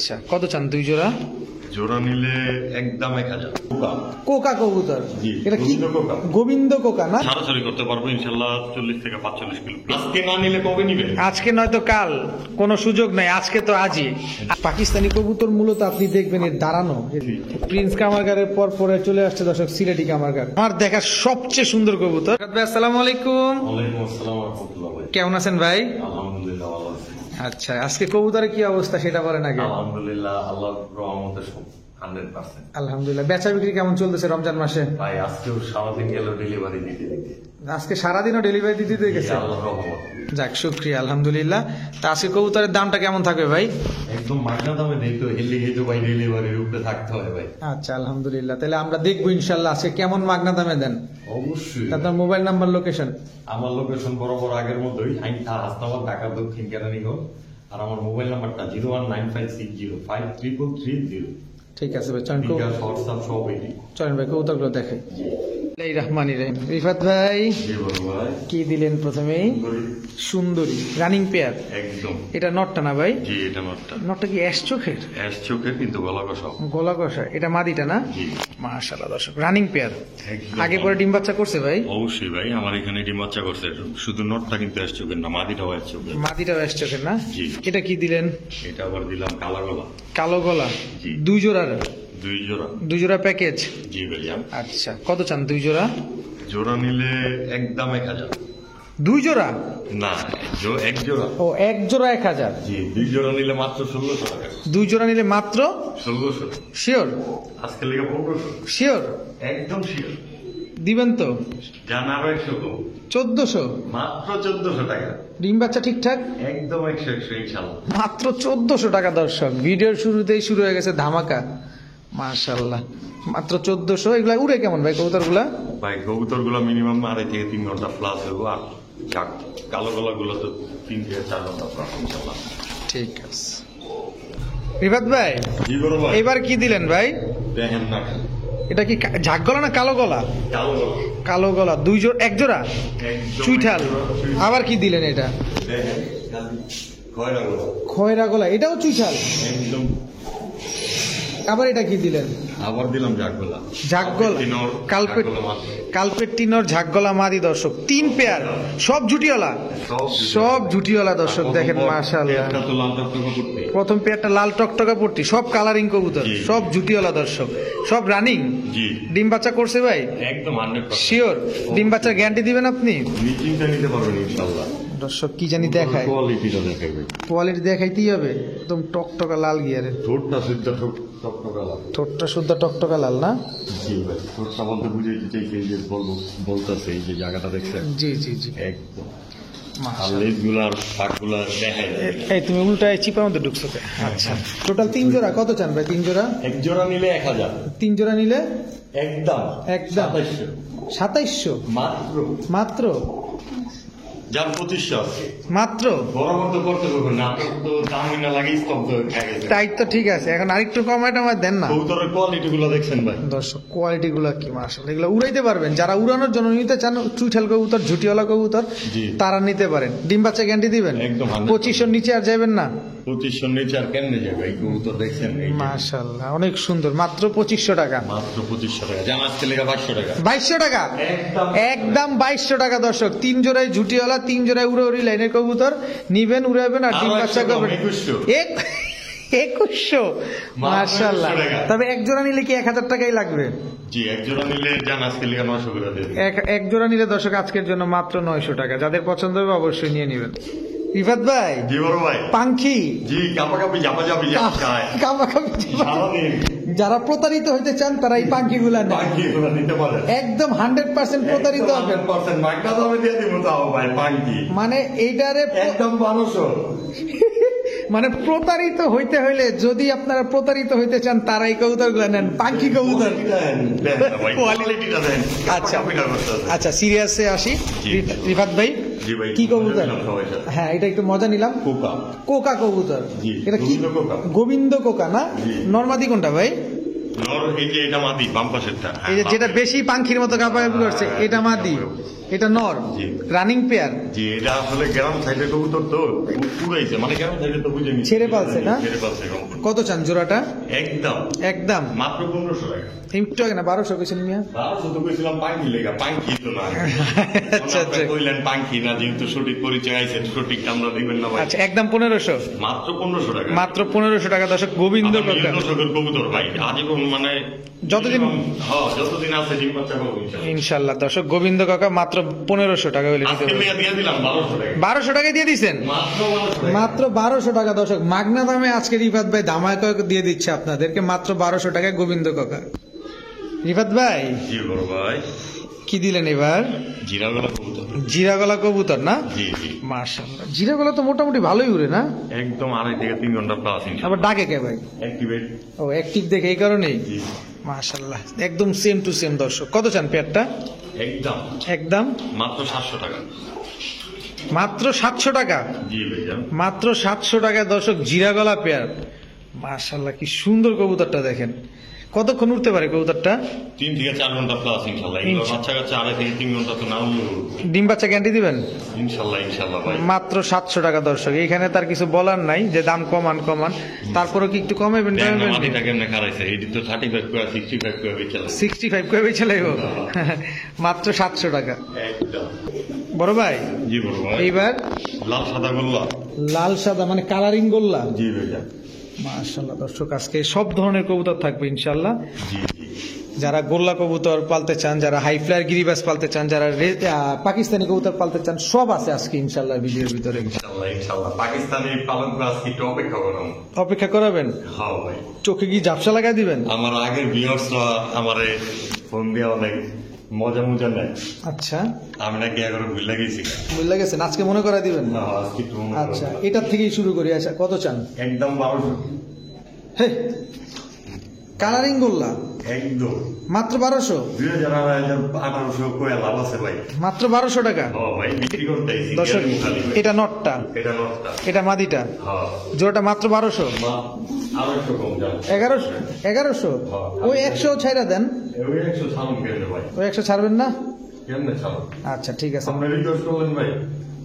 আচ্ছা, কত চান দুই জোড়া? জোড়া নিলে একদম 1000। কোকা কবুতর, এটা কি? গোবিন্দ কোকা না? ছাড়াছাড়ি করতে পারবো ইনশাল্লাহ 40 থেকে 45 কিলো। আজকে না নিলে কবে নিবে? আজকে নয়তো কাল, কোনো সুযোগ নাই, আজকে তো আজই। পাকিস্তানি কবুতর মূলত আপনি দেখবেন এর দাঁড়ানো। প্রিন্স কামারগারের পর পরে চলে আসছে দর্শক সিলেটি কামারগার, আমার দেখা সবচেয়ে সুন্দর কবুতর। ভাই আসসালামু আলাইকুম। ওয়ালাইকুম আসসালাম ওয়া রাহমাতুল্লাহ। ভাই কেমন আছেন ভাই? আলহামদুলিল্লাহ ভালো আছি। আচ্ছা, আজকে কবুতরের কি অবস্থা সেটা বলেন আগে। আলহামদুলিল্লাহ আল্লাহর রহমতে সব 100%। আলহামদুলিল্লাহ। বেচা বিক্রি কেমন চলতেছে রমজান মাসে? ভাই আজকেও সারাদিন গেল ডেলিভারি দিতে দিতে। আজকে সারাদিনও ডেলিভারি দিতে গেছে? আল্লাহর রহমত। যাক শুকরিয়া, আলহামদুলিল্লাহ। তা আজকে কবুতরের দামটা কেমন থাকবে ভাই? একদম মাগনা দামে দেই তো, হেলে হেতো ভাই ডেলিভারির উপরে থাকতে হয় ভাই। আচ্ছা আলহামদুলিল্লাহ, তাহলে আমরা দেখবো ইনশাল্লাহ আজকে কেমন মাগনা দামে দেন। অবশ্যই। আপনার মোবাইল নাম্বার, লোকেশন? আমার লোকেশন বরাবর আগের মতোই, হাসনাবাদ, ঢাকা দক্ষিণ কেরানীগঞ্জ। আর আমার মোবাইল নাম্বারটা 01956053330। ঠিক আছে ভাই, চলেন হোয়াটসঅ্যাপ সব এটি। চলেন ভাই কবুতরগুলো দেখে। এই রহমানি রহিম। রিফাত ভাই কি দিলেন প্রথমেই? সুন্দরী রানিং পেয়ার। একদম। এটা নটটা না ভাই? জি এটা নটটা। নটটা কি অ্যাশ চোখের? অ্যাশ চোখের কিন্তু গলা কষা। গলা কষা। এটা মাদিটা না? জি। মাশাআল্লাহ দর্শক, রানিং পেয়ার। একদম। আগে পরে ডিম বাচ্চা করছে ভাই? অবশ্যই ভাই, আমার এখানে ডিম বাচ্চা করছে। শুধু নটটা কিন্তু অ্যাশ চোখের না, মাদিটাও অ্যাশ চোখের। মাদিটাও অ্যাশ চোখের না? জি। এটা কি দিলেন? এটা আবার দিলাম কালা গলা। কালো গলা। জি। দুই জোড়ার? দুই জোড়া প্যাকেজ। জি ভাইয়া। আচ্ছা, কত চান দুই জোড়া? জোড়া নিলে একদম 1000। দুই জোড়া না, এক জোড়া। ও, এক জোড়া 1000। জি, দুই জোড়া নিলে মাত্র 1600 টাকা। দুই জোড়া নিলে মাত্র 1600। শিওর? আজকে লেগে 1500। শিওর? একদম শিওর। দিবেন তো? জান আরো 100 কম। 1400? মাত্র 1400 টাকা। ডিম বাচ্চা ঠিকঠাক? একদম 100 ইনশাল্লাহ। মাত্র 1400 টাকা দর্শক। ভিডিওর শুরুতেই শুরু হয়ে গেছে ধামাকা। মাশাআল্লাহ, মাত্র 1400। এগুলা উড়ে কেমন ভাই কবুতরগুলা? ভাই কবুতরগুলো মিনিমাম 2.5 থেকে 3 ঘন্টা প্লাস হবো। আর কালো গলাগুলো তো 3 থেকে 4 ঘন্টা প্লাস ইনশাল্লাহ। ঠিক আছে। রিফাত ভাই জি বড় ভাই, এবার কি দিলেন ভাই? দেখেন না, এটা কি ঝাক গলা না কালো গলা? কালো গলা। কালো গলা। দুই জোড়া, এক জোড়া একদম চুইঠাল। আবার কি দিলেন এটা? দেখেন খয়রা গলা। খয়রা গলা, এটাও চুইঠাল। একদম। আবার এটা কি দিলেন? আবার দিলাম ঝাকগলা। ঝাকগলা, কালপেট্টিনোর ঝাকগলা মাদি দর্শক। 3 পেয়ার, সব জুটিওয়ালা। সব জুটিওয়ালা দর্শক, দেখেন মাশাআল্লাহ। প্রথম পেয়ারটা লাল টকটকা পট্টি, সব কালারিং কবুতর, সব জুটিওয়ালা দর্শক, সব রানিং। জি। ডিম বাচ্চা করছে ভাই? একদম 100%। শিওর? ডিম বাচ্চার গ্যারান্টি দিবেন আপনি? নিশ্চিন্তে নিতে পারবেন ইনশাআল্লাহ। দর্শক কি জানি দেখায়, কোয়ালিটিটা দেখাবে। কোয়ালিটি দেখাইতেই হবে। একদম টকটকা লাল গিয়ারের। ঠোঁটটা শুদ্ধ টকটকা লাল। ঠোঁটটা শুদ্ধ টকটকা লাল না? জি ভাই, ঠোঁটটা বলতে বুঝাইতে চাইছে, এই যে বলতেছে এই যে জায়গাটা দেখছেন। জি জি জি, একদম। আর লেজগুলার পাকগুলার দেখায়। এই তুমি উল্টায় চিপার মধ্যে ঢুকছো। আচ্ছা, টোটাল 3 জোড়া। কত চান ভাই 3 জোড়া? এক জোড়া নিলে 1000। 3 জোড়া নিলে একদম 2700। মাত্র। মাত্র? যার 2500 আছে মাত্র? বরাবর তো করতে পারবেন না, তো দামই না লাগে স্তব্ধ হয়ে গেছে। তাই তো ঠিক আছে, এখন আরেকটু কমাইটা আমার দেন না। কবুতরের কোয়ালিটি গুলো দেখছেন ভাই? দর্শক কোয়ালিটি গুলো কি মাশাআল্লাহ, এগুলো উড়াইতে পারবেন। যারা উড়ানোর জন্য নিতে চান, চুইঠাল কবুতর, ঝুটিওয়ালা কবুতর, তারা নিতে পারেন। ডিম বাচ্চা গ্যারান্টি দিবেন? একদম। 2500 নিচে আর যাবেন না? 2500 নিচে আর কেমনে যাবে? এই কবুতর দেখছেন? মাশাআল্লাহ, অনেক সুন্দর। মাত্র 2500 টাকা। মাত্র 2500 টাকা। জান আজকে লেগে 500 টাকা। 2200 টাকা? একদম 2200 টাকা দর্শক। 3 জোড়ায় ঝুটিওয়ালা, 3 জোড়ায় উড়ে উড়ি লাইনের কবুতর নিবেন, উড়াবেন আর ডিম বাচ্চা করবেন। 2100। মাশাআল্লাহ। তবে এক জোড়া নিলে কি 1000 টাকাই লাগবে? জি, এক জোড়া নিলে জান আজকে লেগে 900 করে দেবে। এক জোড়া নিলে দর্শক আজকের জন্য মাত্র 900 টাকা। যাদের পছন্দ হবে অবশ্যই নিয়ে নেবেন। রিফাত ভাই। জি বড় ভাই। পাঙ্খি। জি, কাপাকাপি ঝাপাঝাপি যায়। যারা প্রতারিত হইতে চান তারা এই পাঙ্খিগুলা নেন। পাঙ্খিগুলো নিতে পারেন। একদম 100% প্রতারিত হবেন। 100% মাইকা দামে দিয়ে দিব তাও ভাই পাঙ্খি। মানে এইটারে একদম 1200। মানে প্রতারিত হইতে হইলে, যদি আপনারা প্রতারিত হইতে চান তারা এই কবুতরগুলো নেন, পাঙ্খি কবুতর। আচ্ছা আচ্ছা, সিরিয়াসে আসি। রিফাত ভাই কি কবুতর? হ্যাঁ, এটা একটু মজা নিলাম। কোকা কবুতর। এটা কি? গোবিন্দ কোকা না? নরমাদি কোনটা ভাই? এই যে এটা মাদি, বাম পাশেরটা। এই যে যেটা বেশি পাঙ্খির মতো কাঁপাকাঁপি করছে, এটা মাদি। এটা নর জি। Running pair. জি, এটা আসলে গ্রাম সাইডের কবুতর তো পুরাইছে, মানে গ্রাম সাইডে তো বুঝে নিচ্ছে। ছেড়ে পালছে না? ছেড়ে পালছে এরকম। কত চান জোড়াটা? একদম একদম মাত্র 1500 টাকা। একটু আগে না 1200 কইছেন মিয়া। শুধু কইছিলাম পাঙ্কি লেগা, পাঙ্কি তো না। আচ্ছা আচ্ছা কইলেন পাঙ্কি না, যেহেতু সঠিক পরিচয় আছে, সঠিক আমরা দিবেন না ভাই। আচ্ছা একদম 1500, মাত্র 1500 টাকা। মাত্র 1500 টাকা দর্শক গোবিন্দ আমার কাকা। দর্শকের কবুতর ভাই, আজীবন মানে যতদিন- হ্যাঁ যতদিন আছে ডিম বাচ্চা পাবো ইনশাআল্লাহ। ইনশাল্লাহ দর্শক গোবিন্দ কাকা মাত্র 1500 টাকা হলে নিতে আজকে পারবেন। মেয়ে দিয়ে দিলাম 1200 টাকা। 1200 টাকায় দিয়ে দিচ্ছেন? মাত্র 1200 টাকা। মাত্র 1200 টাকা দর্শক মাগনা দামে আজকে রিফাত ভাই ধামাকা দিয়ে দিচ্ছে আপনাদেরকে মাত্র 1200 টাকায় গোবিন্দ কাকা। রিফাত ভাই জি বড় ভাই, কি দিলেন এবার? জিরা গলা কবুতর। জিরা গলা কবুতর না? জি জি, মাশাআল্লাহ জিরা গলা তো মোটামুটি ভালোই উড়ে না? একদম 2.5 থেকে 3 ঘন্টা প্লাস আবার ইনশাআল্লাহ। ডাকে কে ভাই? অ্যাক্টিভেট। ও অ্যাক্টিভ দেখে এই কারণেই। জি মাশাআল্লাহ একদম সেম টু সেম দর্শক। কত চান পেয়ারটা? একদম একদম মাত্র 700 টাকা। মাত্র 700 টাকা। জি ভাইজান। মাত্র 700 টাকায় দর্শক জিরা গলা পেয়ার। মাশাআল্লাহ কি সুন্দর কবুতরটা দেখেন। কতক্ষণ উঠতে পারে কবুতরটা? 3 থেকে 4 ঘন্টা প্লাস ইনশাআল্লাহ। এগুলো বাচ্চা কাচ্চা 2.5 থেকে 3 ঘন্টা তো না উঠলেও ডিম বাচ্চা গ্যারান্টি দিবেন? ইনশাআল্লাহ ইনশাআল্লাহ ভাই। মাত্র 700 টাকা দর্শক। এইখানে তার কিছু বলার নাই যে দাম কমান তারপরেও কি একটু কমাবেন? দেন না মাটিটা কেমনে খারাইছে, এটি তো 35 করে 65 করে বেচালা। 65 করে বেচে লাগবো। মাত্র 700 টাকা। একদম। বড় ভাই জি বড় ভাই, এইবার লাল সাদা গোল্লা। লাল সাদা মানে কালারিং গোল্লা। জি ভাইজান। মাশাআল্লাহ দর্শক আজকে সব ধরনের কবুতর থাকবে ইনশাআল্লাহ। জি জি, যারা গোল্লা কবুতর পালতে চান, যারা হাই ফ্লায়ার গিরিবাস পালতে চান, যারা পাকিস্তানি কবুতর পালতে চান, সব আছে আজকে ইনশাআল্লাহ ভিডিওর ভিতরে। ইনশাআল্লাহ ইনশাআল্লাহ। পাকিস্তানি পালন ক্লাস কি একটু অপেক্ষা করুন। অপেক্ষা করাবেন? হ্যাঁ ভাই। চোখে কি ঝাপসা লাগাই দিবেন? আমার আগের ভিউয়ার্সরা আমারে ফোন দিয়ে অনেক মজা নেয়। আচ্ছা আমি নাকি এগারো ভুলে গেছি। বুঝলে গেছেন, আজকে মনে করা দিবেন। না আজকে একটু মনে আচ্ছা করো। এটার থেকেই শুরু করি। আচ্ছা কত চান? একদম 1200। হে কালারিং গোল্লা একদম মাত্র 1200। 2018 কয়ে লাভ আছে ভাই। মাত্র 1200 টাকা ও ভাই বিক্রি করতে আইছি। দর্শক। গ্যারান্টি খালি ভাই। এটা নটটা, এটা নষ্ট। এটা মাদিটা, হ্যাঁ। জোড়াটা মাত্র 1200। আরো একটু কম যান। 1100। ওই 100 ছাইরা দেন। ওই 100 ছাড়ুন কেন ভাই? ওই 100 ছাড়বেন না? কেমনে ছাড়ুন? আচ্ছা ঠিক আছে, আপনি রিকোয়েস্ট করলেন ভাই,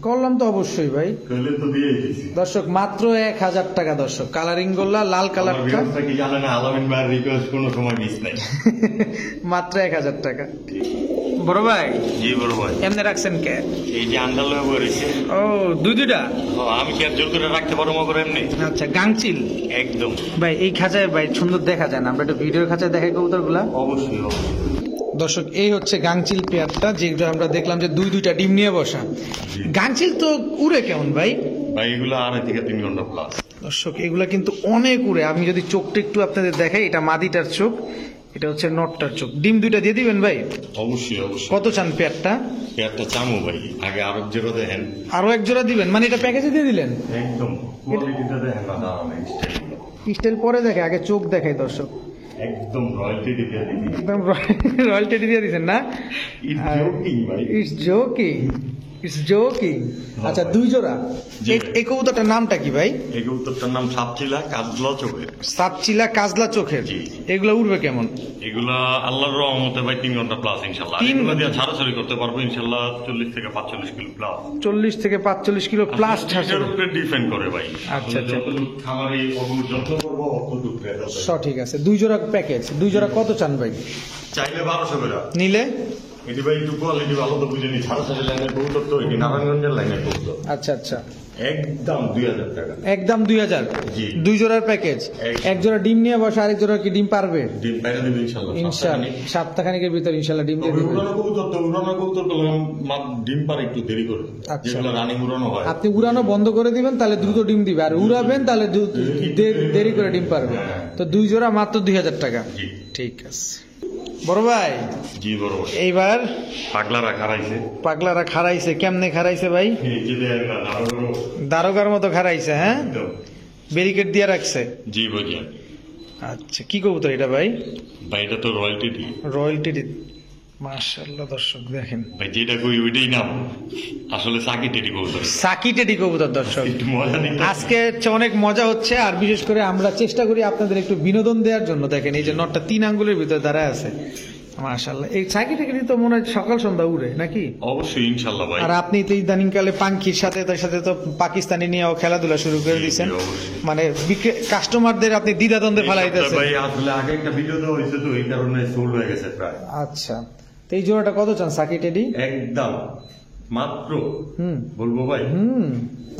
করলাম তো অবশ্যই ভাই। কইলে তো দিয়েই দিছি। দর্শক মাত্র 1000 টাকা দর্শক। কালারিং গোল্লা লাল আমার কালারটা ভিউয়ার্সরা কি জানে না, আলামিন ভাইয়ের রিকোয়েস্ট কোনো সময় মিস নাই। মাত্র 1000 টাকা। বড় ভাই জি বড় ভাই, এমনি রাখছেন কে? এই যে আন্ডার লয়ে বলেছে, ও দুইটা। আমি কি আর জোর করে রাখতে পারবো মা করে এমনি? আচ্ছা গাংচিল একদম। ভাই এই খাঁচায় ভাই সুন্দর দেখা যায় না, আমরা একটা ভিডিওর খাঁচায় দেখাই কবুতরগুলা। অবশ্যই অবশ্যই। দর্শক এই হচ্ছে গাংচিল পেয়ারটা, যেগুলো আমরা দেখলাম যে দুইটা ডিম নিয়ে বসা। গাংচিল তো উড়ে কেমন ভাই? ভাই এগুলো 2.5 থেকে 3 ঘন্টা প্লাস। দর্শক এগুলা কিন্তু অনেক উড়ে। আমি যদি চোখটা একটু আপনাদের দেখাই, এটা মাদিটার চোখ, এটা হচ্ছে নটটার চোখ। ডিম দুইটা দিয়ে দিবেন ভাই? অবশ্যই অবশ্যই। কত চান পেয়ারটা? একটা চামু ভাই, আগে আরো যেটা দেখেন। আরো এক জোড়া দিবেন মানে এটা প্যাকেজে দিয়ে দিলেন? একদম কোয়ালিটিটা দেখেন না, দাঁড়ান স্টাইল পরে দেখে, আগে চোখ দেখাই দর্শক। একদম রয়্যালটি দিয়ে দিবি। একদম রয়্যালটি দিয়ে দিয়েছেন না? It's joking ভাই। It's joking, it's joking. আচ্ছা দুই জোড়া। জি ভাই। এই কবুতরটার নামটা কি ভাই? এই কবুতরটার নাম সাপচিলা কাজলা চোখের। সাতচিলা কাজলা চোখের। জি। এগুলা উড়বে কেমন? এগুলা আল্লাহর রহমতে ভাই 3 ঘন্টা প্লাস ইনশাআল্লাহ। 3 এগুলো দিয়ে ছাড়াছাড়ি করতে পারবো ইনশাআল্লাহ 40 থেকে 45 কিলো প্লাস। 40 থেকে 45 কিলো প্লাস এটার উপরে ডিপেন্ড করে ভাই। আচ্ছা, আচ্ছা। যতটুকু খামারে যত্ন করবো অতটুকু রেজাল্ট হবে। সঠিক আছে। দুই জোড়া প্যাকেজ, দুই জোড়া কত চান ভাই? চাইলে 1200 করে। নিলে? এটি ভাই একটু কোয়ালিটি ভালো তো বুঝে নি, ছাড়াছাড়ি লাইনের কবুতর তো, এটি নারায়ণগঞ্জের লাইনের কবুতর। আচ্ছা আচ্ছা একদম 2000 টাকা। একদম 2000। জি। দুই জোড়ার প্যাকেজ। এক জোড়া ডিম নিয়ে বসে, আরেক জোড়া কি ডিম পারবে? ডিম পাইলে দিবে ইনশাআল্লাহ। ইনশাআল্লাহ সপ্তাহখানিকের ভিতর ইনশাআল্লাহ ডিম দিয়ে দিবে। উড়ানো কবুতর তো, উড়ানো কবুতর তো ডিম পারে একটু দেরি করে। আচ্ছা। যেগুলো রানিং উড়ানো হয়। আপনি উড়ানো বন্ধ করে দিবেন তাহলে দ্রুত ডিম দিবে, আর উড়াবেন তাহলে দেরি করে ডিম পারবে। তো দুই জোড়া মাত্র 2000 টাকা। জি। ঠিক আছে বড় ভাই। জি বড় ভাই। এইবার পাগলারা খারাইছে। পাগলারা খারাইছে। কেমনে খারাইছে ভাই? এই যে দেন না, আরো দারোগার মতো খারাইছে। হ্যাঁ একদম। ব্যারিকেড দিয়ে রাখছে। জি ভাইয়া। আচ্ছা কি কবুতর এটা ভাই? ভাই এটা তো রয়্যালটি ডি। রয়্যালটি। মাশাআল্লাহ দর্শক দেখেন, ভাই যেটা কই ওইটাই নাম, আসলে সাকি টেডি কবুতর। সাকি টেডি কবুতর দর্শক। একটু মজা নিতে আজকে হচ্ছে অনেক মজা হচ্ছে, আর বিশেষ করে আমরা চেষ্টা করি আপনাদের একটু বিনোদন দেওয়ার জন্য। দেখেন এই যে নটটা 3 আঙ্গুলের ভিতরে দাঁড়ায় আছে, মাশাআল্লাহ, এই সাইকেল তো মনে হয় সকাল সন্ধ্যা উড়ে নাকি? অবশ্যই ইনশাল্লাহ ভাই। আর আপনি তো ইদানিং কালে পাঙ্কির সাথে তার সাথে তো পাকিস্তানি নিয়েও খেলাধুলা শুরু করে দিয়েছেন, অবশ্যই। মানে কাস্টমারদের আপনি দ্বিধাদ্বন্দ্বে ফেলাইতেছেন। ভাই আসলে আগে একটা ভিডিও দেওয়া হয়েছে তো এই কারণে সোল্ড হয়ে গেছে প্রায়। আচ্ছা, তো এই জোড়াটা কত চান সাকি টেডি? একদম মাত্র বলবো ভাই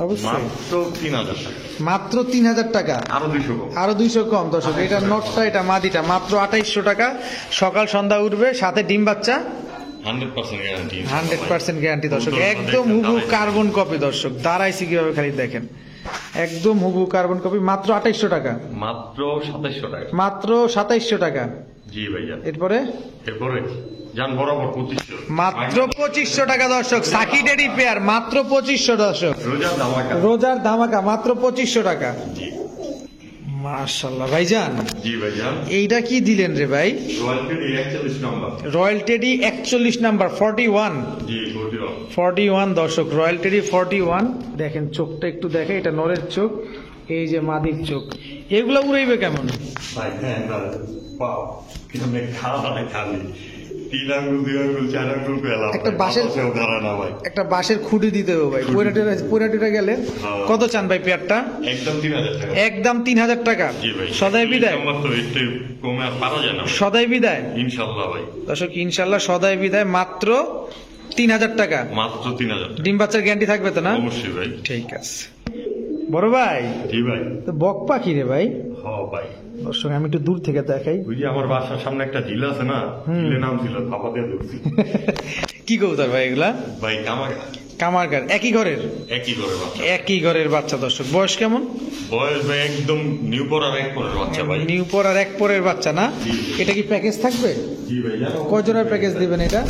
অবশ্যই মাত্র 3000 টাকা। মাত্র 3000 টাকা, আরো 200 কম। আরো 200 কম দর্শক। এটা নটটা, এটা মাদিটা, মাত্র 2800 টাকা। সকাল সন্ধ্যা উঠবে, সাথে ডিম বাচ্চা 100% গ্যারান্টি। 100% গ্যারান্টি দর্শক। একদম হুবু কার্বন কপি দর্শক, দাঁড়াইছি কিভাবে খালি দেখেন, একদম হুবু কার্বন কপি, মাত্র 2800 টাকা, মাত্র 2700 টাকা। মাত্র 2700 টাকা। জি ভাইয়া। এরপরে যান বরাবর 2500। মাত্র 2500 টাকা দর্শক। সাকি টেডি পেয়ার মাত্র 2500 দর্শক। রোজা ধামাকা। রোজার ধামাকা মাত্র 2500 টাকা। জি মাশাআল্লাহ ভাইজান, জি ভাইয়া। এইটা কি দিলেন রে ভাই? রয়্যালটি 41 নম্বর। Royal teddy 41 number, 41। জি 41। 41 দর্শক, রয়্যাল টেডি 41। দেখেন চোখটা একটু দেখে, এটা নরের চোখ, এই যে মাদির চোখ। এগুলো উড়াইবে কেমন ভাই? হ্যাঁ না পাও কিন্তু খাওয়া খালি 3 আঙ্গুল 2 আঙ্গুল 4 আঙ্গুল পেলাম। একটা বাঁশের- ধরা না ভাই। একটা বাঁশের খুঁটি দিতে হবে ভাই, পয়রাটিরা গেলে। হ্যাঁ। কত চান ভাই পেয়ারটা? একদম 3000 টাকা। একদম 3000 টাকা। জি ভাই। সদাই বিদায়, আমার তো একটু কমে আর পারা যায় না ভাই। সদাই বিদায় ইনশাআল্লাহ ভাই। দর্শক, ইনশাল্লাহ সদাই বিদায়, মাত্র 3000 টাকা। মাত্র 3000 টাকা। ডিম বাচ্চার গ্যারান্টি থাকবে তো না? অবশ্যই ভাই। ঠিক আছে বড় ভাই। জি ভাই। তো বক পাখি রে ভাই হ ভাই। দর্শক, আমি একটু দূর থেকে দেখাই। ওই যে আমার বাসার সামনে একটা ঝিল আছে না, ঝিলের নাম ছিল থাপা দিয়ে ধরছি। কি কবুতর ভাই এগুলা? ভাই কামাগা। কামারগার, একই ঘরের? একই করে বাচ্চা। একই ঘরের বাচ্চা দর্শক। বয়স কেমন? বয়স ভাই একদম নিউ পড়ার এক পরের বাচ্চা ভাই। নিউ পর আর এক পরের বাচ্চা না? জি। এটা কি প্যাকেজ থাকবে? জি ভাই। জানো কয় জোড়ার প্যাকেজ দিবেন এটা?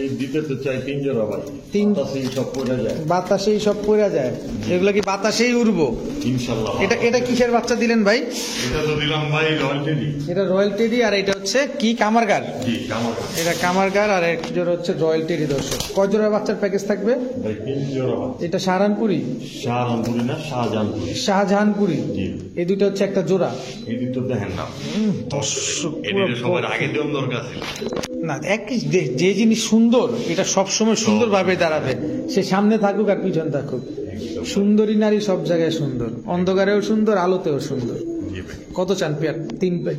এই দিতে তো চাই 3 জোড়া ভাই। 3 তাতেই সব পড়ে যায় বাতাসেই সব পড়া যায়, এগুলো কি বাতাসেই উড়বো? ইনশাআল্লাহ। এটা কিসের বাচ্চা দিলেন ভাই? এটা তো দিলাম ভাই রয়্যালটি। এটা রয়্যাল টেডি, আর এটা হচ্ছে কি কামারগার? জি কামাগা। এটা কামারগার, আর এক জোড়া হচ্ছে রয়্যাল টেডি দর্শক। কয় জোড়ার বাচ্চার প্যাকেজ থাকবে? ভাই 3 জোড়া বাচ্চা। এটা সাহারানপুরি, শাহজাহানপুরি না শাহজাহানপুরি। শাহজাহানপুরি, জি। এই দুটো হচ্ছে একটা জোড়া। এই দিন তো দেখেন না দর্শক এদিকে সবার আগে দেওয়ার দরকার ছিল। না, যে জিনিস সুন্দর এটা সবসময় সুন্দর ভাবে দাঁড়াবে, সে সামনে থাকুক আর পিছন থাকুক। সুন্দরী নারী সব জায়গায় সুন্দর, অন্ধকারেও সুন্দর, আলোতেও সুন্দর। জি ভাই। কত চান পেয়ার?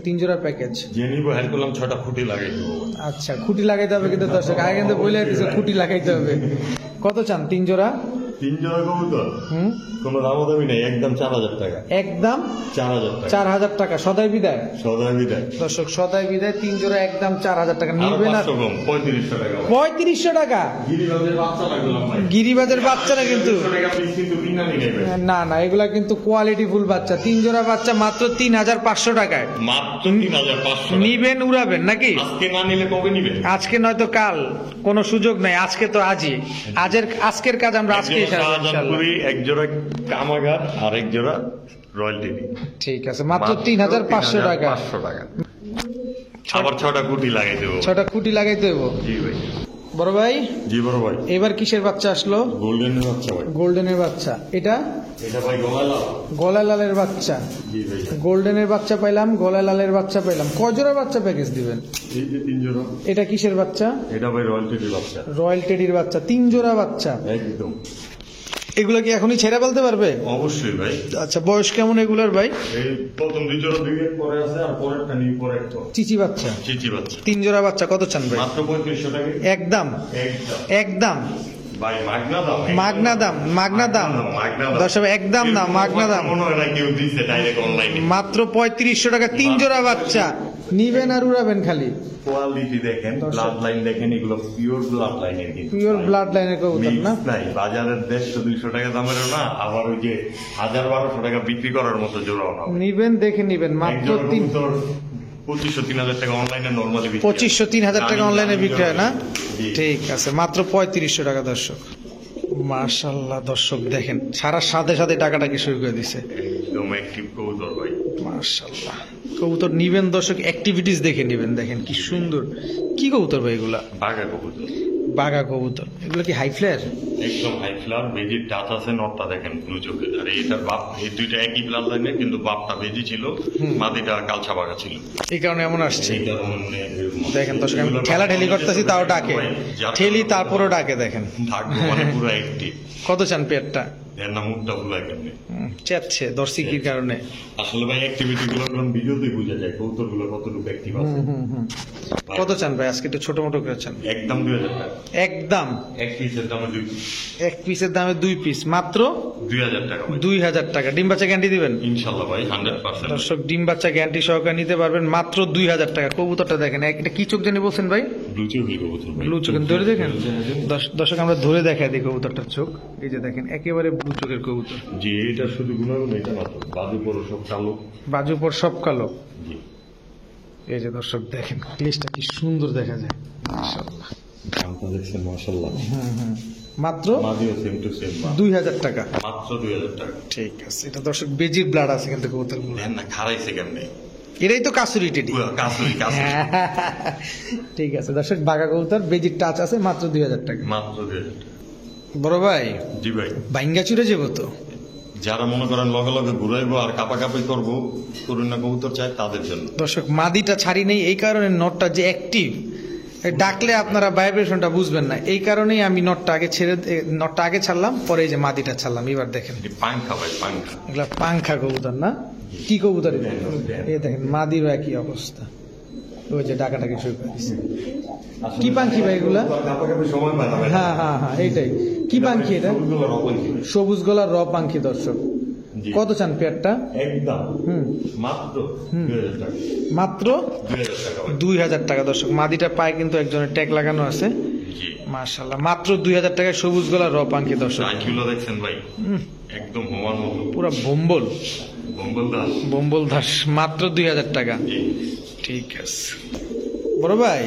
তিন জোড়ার প্যাকেজ। যে নিব হ্যাঁ করলাম 6টা খুঁটি লাগাই দেবো। আচ্ছা, খুঁটি লাগাইতে হবে কিন্তু দর্শক, আগে কিন্তু বলে দিচ্ছে খুঁটি লাগাইতে হবে। কত চান 3 জোড়া? 3 জোড়া কবুতর হুম, কোনো দামাদামি নেই, একদম 4000 টাকা। একদম 4000 টাকা। 4000 টাকা। সদাই বিদায় সদাই বিদায়। দর্শক, সদাই বিদায় 3 জোড়া একদম 4000 টাকা। আরো নিবেন আর 500 কম 3500 টাকা ভাই। 3500 টাকা। গিরিবাজের বাচ্চা লাগলাম ভাই। গিরিবাজের বাচ্চা না কিন্তু, 3500 টাকা পিস কিন্তু কিনানি নেবে। না না, এগুলা কিন্তু কোয়ালিটি ফুল বাচ্চা। 3 জোড়া বাচ্চা মাত্র 3500 টাকায়। মাত্র 3500 টাকা। নিবেন উড়াবেন নাকি? আজকে না নিলে কবে নিবে? আজকে নয়তো কাল, কোনো সুযোগ নাই। আজকে তো আজই, আজকের কাজ আমরা আজকেই সারবো ইনশাআল্লাহ। শাহজাহানপুরি, এক জোড়া কামাগার আর এক জোড়া রয়্যালটি। ঠিক আছে, মাত্র 3500 টাকা। 500 টাকা। আবার 6টা খুঁটি লাগাই দেবো। 6টা খুঁটি লাগাইতে দেবো। জি ভাই। বড় ভাই, জি বড় ভাই। এবার কিসের বাচ্চা আসলো? গোল্ডেনের বাচ্চা ভাই। গোল্ডেনের বাচ্চা। এটা এটা ভাই গলালা। গলা লালের বাচ্চা। জি ভাই। গোল্ডেনের বাচ্চা পাইলাম, গলা লালের বাচ্চা পাইলাম। কয় জোড়ার বাচ্চা প্যাকেজ দিবেন? এই যে 3 জোড়া। এটা কিসের বাচ্চা? এটা ভাই রয়্যালটির বাচ্চা। রয়্যাল টেডির বাচ্চা, 3 জোড়া বাচ্চা। একদম। এগুলো কি এখনই ছেড়ে বলতে পারবে? অবশ্যই ভাই। আচ্ছা, বয়স কেমন এগুলোর ভাই? এই প্রথম 2 জোড়া 2 এক পরে আছে আর পরেরটা নিয়ে পরে একটা। চিচি বাচ্চা, চিচি বাচ্চা। 3 জোড়া বাচ্চা। কত চান ভাই? মাত্র 3500 টাকা। একদম একদম। একদম ভাই মাগনা দাম। মাগনা দাম, মাগনা দাম মাগনা দাম। দর্শক, একদম না, মাগনা দাম। মনে হয় না কেউ দিচ্ছে ডাইরেক্ট অনলাইনে। মাত্র 3500 টাকা 3 জোড়া বাচ্চা। নিবেন আর উড়াবেন খালি। কোয়ালিটি দেখেন, ব্লাড লাইন দেখেন, এগুলো পিওর ব্লাড লাইনের কিন্তু। পিওর ব্লাড লাইনের কবুতর না? মিক্স নাই, বাজারের 150-200 টাকা দামেরও না, আবার ওই যে 1000-1200 টাকা বিক্রি করার মতো জোড়াও না। নিবেন দেখে নিবেন, মাত্র 2500-3000 টাকা অনলাইনে নরমালি 2500-3000 টাকা অনলাইনে বিক্রি হয় না? জি। ঠিক আছে, মাত্র 3500 টাকা দর্শক। মাশাআল্লাহ দর্শক, দেখেন সারা সাথে সাথে টাকাটা কি শুরু করে দিছে। একদম অ্যাক্টিভ কবুতর ভাই। মাশাআল্লাহ, কবুতর নিবেন দর্শক, অ্যাক্টিভিটিস দেখে নিবেন। দেখেন কি সুন্দর, কি কবুতর ভাই এগুলা? বাঘা কবুতর। বাঘা কবুতর, এগুলো কি হাই ফ্লেয়ার? একদম হাই ফ্লার, বেজির টাচ আছে, নটটা দেখেন ব্লু চোখের। আর এটার বাপ, এই দুইটা একই ব্লাড লাইনে, কিন্তু বাপটা বেজি ছিল, মাদিটা কালচা বাঘা ছিল। এই কারণে এমন আসছে। এই কারণে এরকম। দেখেন দর্শক, আমি ঠেলা ঠেলি করতেছি তাও ডাকে, ঠেলি তারপরও ডাকে। দেখেন থাকবো মানে পুরো একটি। কত চান পেয়ারটা? এর নাম মুখটা ভুলাই কেমনি। চেপছে দর্শিকির কারণে। আসলে ভাই অ্যাক্টিভিটি গুলো কোন ভিডিওতে বোঝা যায় কবুতর গুলো কতটুকু অ্যাক্টিভ আছে। কত চান ভাই আজকে? একটু ছোট মোটো করে চান। একদম 2000 টাকা। একদম এক পিসের দামে 2 পিস। এক পিসের দামে 2 পিস, মাত্র 2000 টাকা ভাই। 2000 টাকা। ডিম বাচ্চা গ্যারান্টি দিবেন? ইনশাআল্লাহ ভাই 100%। দর্শক, ডিম বাচ্চা গ্যারান্টি সহকারে নিতে পারবেন মাত্র 2000 টাকা। কবুতরটা দেখেন, এটা কি চোখ জানি বলছেন ভাই? ব্লু চোখের কবুতর ভাই। ব্লু চোখ ধরে দেখেন দর্শক, আমরা ধরে দেখাই দিই কবুতরটার চোখ। এই যে দেখেন, একেবারে ব্লু চোখের কবুতর। জি, এটা শুধু গুণাগুণ এটা না তো, বাজু পরো সব কালো। বাজু পর সব কালো। জি, এই যে দর্শক দেখেন, ক্লিসটা কি সুন্দর দেখা যায়, মাশাআল্লাহ। দামটা দেখছেন মাশাআল্লাহ। মাত্র মাদিও সেম টু সেম, 2000 টাকা। মাত্র 2000 টাকা। ঠিক আছে। এটা দর্শক বেজির ব্লাড আছে কিন্তু কবুতর গুলো। দেন না, খারাইছে কেমনে? এটাই তো কাসুরি টেডি। কাসুরি কাসুরি। ঠিক আছে দর্শক, বাঘা কবুতর বেজির টাচ আছে মাত্র 2000 টাকা। মাত্র 2000 টাকা। বড় ভাই, জি ভাই, বাইঙ্গা চুরে যাবো তো। যারা মনে করেন লগে লগে ঘুরাইবো আর কাপাকাপি করবো, করুন না কবুতর চাই তাদের জন্য। দর্শক, মাদিটা ছাড়ি নেই, এই কারণে নটটা যে অ্যাক্টিভ, ডাকলে আপনারা ভাইব্রেশনটা বুঝবেন না। এই কারণেই আমি নটটা আগে ছাড়লাম, পরে এই যে মাদিটা ছাড়লাম। এবার দেখেন, এটি পাংখা ভাই, পাংখা। এগুলা পাংখা কবুতর না? কি কবুতর এটা? এই দেখেন মাদিরও একই অবস্থা। ওই যে ডাকাটাকে শুরু করে দিচ্ছে। কি পাখি ভাই এগুলা? কাপাকাপি সময় পায় না ভাই। হ্যাঁ হ্যাঁ হ্যাঁ, এইটাই। কি পাখি এটা? সবগুলো রকমই। সবুজ গলার র পাখি। দর্শক, জি। কত চান পেয়ারটা? একদম মাত্র 2000 টাকা। মাত্র 2000 টাকা ভাই। 2000 টাকা। দর্শক, মাদিটা পায়ে কিন্তু একজনের ট্যাগ লাগানো আছে, জি। মাশাআল্লাহ। মাত্র 2000 টাকায় সবুজ গলার র পাখি। দর্শক, আইকিউলো দেখছেন ভাই, একদম হোমার মতো। পুরা বোম্বল বম্বল দাস। বোম্বল দাস, মাত্র 2000 টাকা। জি। ঠিক আছে বড় ভাই,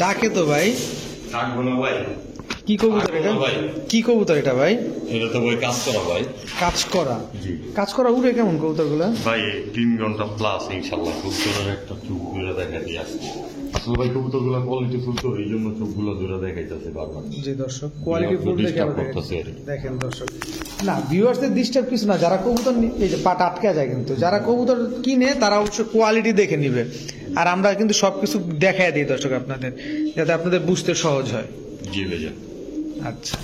ডাকে তো ভাই। থাকবো না ভাই। কি কবুতর এটা? ভাই, কি কবুতর এটা ভাই? এটা তো ভাই কাজ করা ভাই। কাজ করা? জি। কাজ করা উড়ে কেমন কবুতর গুলা? ভাই 3 ঘন্টা প্লাস ইনশাল্লাহ। কবুতরের একটা চোখ ঘুরে দেখা দিয়ে আসছে। আসলে ভাই কবুতর গুলা কোয়ালিটি ফুল তো, এই জন্য চোখ গুলো দূরে দেখাইতেছে বারবার। জি দর্শক, কোয়ালিটি ফুল দেখে Disturb আমরা করতেছে আর কি। দেখেন দর্শক, না ভিউয়ার্সদের ডিস্টার্ব কিছু না। যারা কবুতর এই যে পাটা আটকে যায়, কিন্তু যারা কবুতর কিনে তারা অবশ্য কোয়ালিটি দেখে নিবে। আর আমরা কিন্তু সবকিছু দেখাই দিই দর্শক আপনাদের, যাতে আপনাদের বুঝতে সহজ হয়। জি ভাইয়া। আচ্ছা,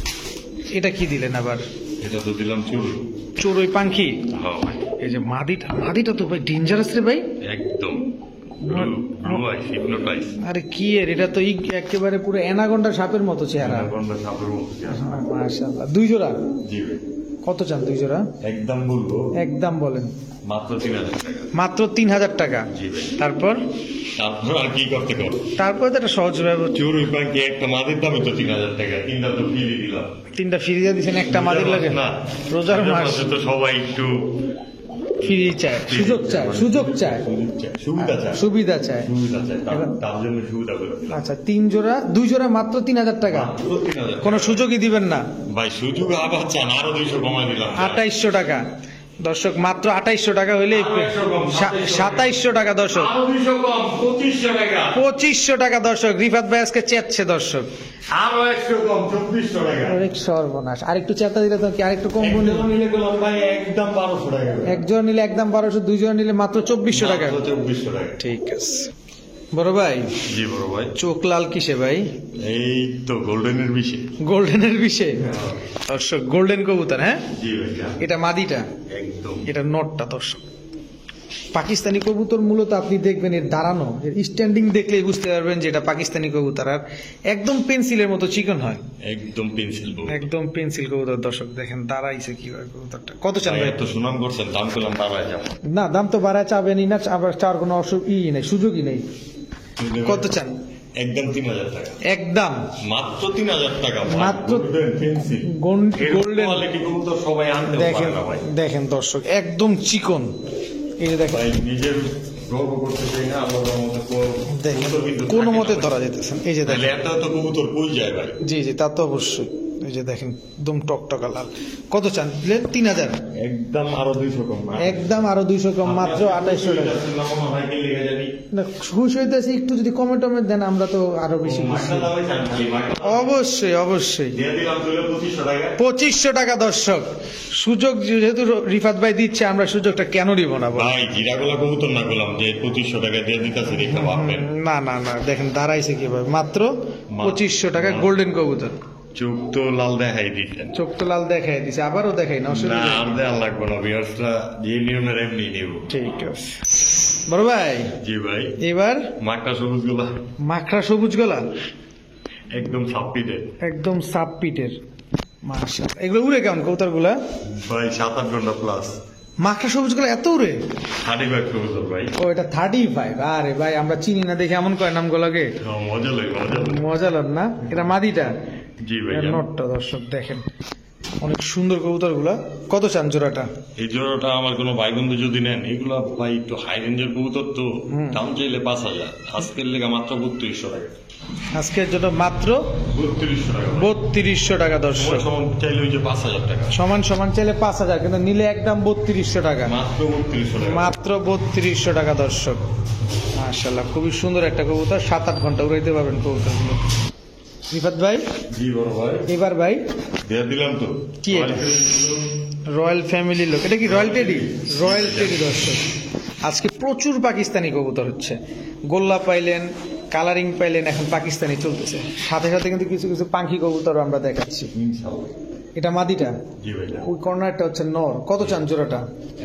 এটা কি দিলেন আবার? এটা তো দিলাম চুরি। চড়ুই পাখি। হ্যাঁ ভাই, এই যে মাদিটা তো ভাই ডেঞ্জারাস রে ভাই। একদম ব্লু আইস, হিপনোটাইজ। আরে কি এর, এটা তো একেবারে পুরো অ্যানাকোন্ডা সাপের মতো চেহারা। অ্যানাকোন্ডা সাপের মতো চেহারা। মাশাআল্লাহ। 2 জোড়া? জি ভাই। কত চান 2 জোড়া? একদম বলবো একদম বলেন। মাত্র 3000 টাকা। মাত্র 3000 টাকা। জি ভাই। তারপর তারপর আর কি করতে কর? তারপর তো একটা সহজ ব্যবস্থা। চুরি পাখি একটা মাদির দামই তো 3000 টাকা। 3টা তো ফ্রি দিলাম। 3টা ফ্রি দিয়ে দিচ্ছেন, একটা মাদির লাগে না, রোজার মাস মাসে তো সবাই একটু ফ্রি চায়, সুযোগ চায়, সুযোগ চায়, সুবিধা চায়। সুবিধা চায়। সুবিধা চায়, তার জন্য সুবিধা করে দিলাম। আচ্ছা, 3 জোড়া 2 জোড়া মাত্র 3000 টাকা। মাত্র 3000 কোনো সুযোগই দিবেন না? ভাই সুযোগ আবার চান, আরো 200 কমাই দিলাম। 2800 টাকা। দর্শক, মাত্র 2800 টাকা হইলে 2700 টাকা। দর্শক, আরো 200 কম, 2500 টাকা। 2500 টাকা। দর্শক, রিফাত ভাই আজকে চেচ্ছে। দর্শক, আরো 100 কম, 2400 টাকা। অনেক সর্বনাশ। আরেকটু চেতা দিলে তো কি আরেকটু কম বলে? একজন নিলে বললাম ভাই একদম 1200 টাকা। একজন নিলে একদম 1200, 2 জন নিলে মাত্র 2400 টাকা। মাত্র 2400 টাকা। ঠিক আছে বড় ভাই। জি বড় ভাই। চোখ লাল কিসে ভাই? এই তো গোল্ডেনের বিষয়। গোল্ডেনের বিষে। দর্শক, গোল্ডেন কবুতর। হ্যাঁ, জি ভাইয়া। এটা মাদিটা, একদম। এটা নটটা। দর্শক, পাকিস্তানি কবুতর মূলত আপনি দেখবেন এর দাঁড়ানো, এর স্ট্যান্ডিং দেখলেই বুঝতে পারবেন যে এটা পাকিস্তানি কবুতর। আর একদম পেন্সিলের মতো চিকন হয়, একদম পেন্সিল বল। একদম পেন্সিল কবুতর। দর্শক দেখেন দাঁড়াইছে কিভাবে কবুতরটা। কত চান ভাই? এত সুনাম করছেন, দাম পেলাম বাড়ায় যাবো। না, দাম তো বাড়ায় চাবেনই না, আবার চাওয়ার কোনো নেই, সুযোগই নেই। কত চান? একদম 3000 টাকা। একদম মাত্র 3000 টাকা। মাত্র পেন্সিল গোল্ডেন। কোয়ালিটি কবুতর সবাই আনতে দেখেন পারে না ভাই। দেখেন দর্শক, একদম চিকন। এই যে দেখেন, ভাই নিজের গর্ব করতে চাই না, আল্লাহর মতো দেখেন কবুতর কিন্তু কোনো থাকে মতে না। ধরা যেতেছেন। এই যে তাহলে দেখেন, এত কবুতর কই যায় ভাই? জি জি, তা তো অবশ্যই। এই যে দেখেন, একদম টকটকা লাল। কত চান? দিলেন 3000। একদম আরো 200 কম একদম আরো 200 কম, মাত্র 2800 টাকা। না, খুশি হইতেছি, একটু যদি কমে টমে দেন আমরা তো আরো বেশি খুশি। অবশ্যই অবশ্যই 2500 টাকা দর্শক, সুযোগ যেহেতু রিফাত ভাই দিচ্ছে, আমরা সুযোগটা কেন দিব না বল? ভাই জিরাগুলা কবুতর না বললাম যে 2500 টাকা দিয়ে দিতেছে রেখা ভাববেন। না না না, দেখেন দাঁড়াইছে কিভাবে, মাত্র 2500 টাকা গোল্ডেন কবুতর। চোখ তো লাল দেখাই দিতেন। চোখ তো লাল দেখাই দিছে, আবারও দেখাই না, না অসুবিধা নেই। আর দেওয়া লাগবে না, ভিউয়ার্সরা যে নিয়মের এমনি নেব। ঠিক আছে বড় ভাই, জি ভাই, এবার মাকড়া সবুজ গুলা মাখরা সবুজ গলা, একদম সাপ্পিতে একদম সাপ পিটের, মাশাআল্লাহ। এগুলো উড়ে কেমন কবুতর গুলা? ভাই 7-8 ঘন্টা প্লাস। মাখরা সবুজ গুলা এত উড়ে? 35 কবুতর ভাই। ও এটা 35? আরে ভাই আমরা চিনি না দেখে এমন কয় নাম গুলাকে, মজা লাগে মজা লাগে। মজা লাগ না? এটা মাদিটা, জি ভাই। নটটা দর্শক দেখেন, অনেক সুন্দর কবুতর গুলা। কত চান জোড়াটা? এই জোড়াটা আমার কোনো ভাই বন্ধু যদি নেন, এগুলা ভাই একটু হাই রেঞ্জের কবুতর তো, দাম চাইলে 5000, আজকের লেগে মাত্র 3200 টাকা। আজকের জন্য মাত্র 3200 টাকা। 3200 টাকা দর্শক। সমান চাইলে ওই যে 5000 টাকা, সমান সমান চাইলে 5000, কিন্তু নিলে একদম 3200 টাকা, মাত্র 3200 টাকা। মাত্র 3200 টাকা দর্শক। মাশাআল্লাহ, খুবই সুন্দর একটা কবুতর, 7-8 ঘন্টা উড়াইতে পারবেন কবুতরগুলো। রিফাত ভাই, জি বড় ভাই, এবার ভাই দিয়ে দিলাম তো। কি এটা? রয়্যাল ফ্যামিলির লোক, এটা কি রয়্যাল টেডি? রয়্যাল টেডি দর্শক। আজকে প্রচুর পাকিস্তানি কবুতর হচ্ছে, গোল্লা পাইলেন, কালারিং পাইলেন, এখন পাকিস্তানি চলতেছে, সাথে সাথে কিন্তু কিছু কিছু পাখি কবুতর আমরা দেখাচ্ছি। ইনশাআল্লাহ। এটা মাদিটা, জি ভাই, ওই কর্নারটা হচ্ছে নর। কত চান জোড়াটা?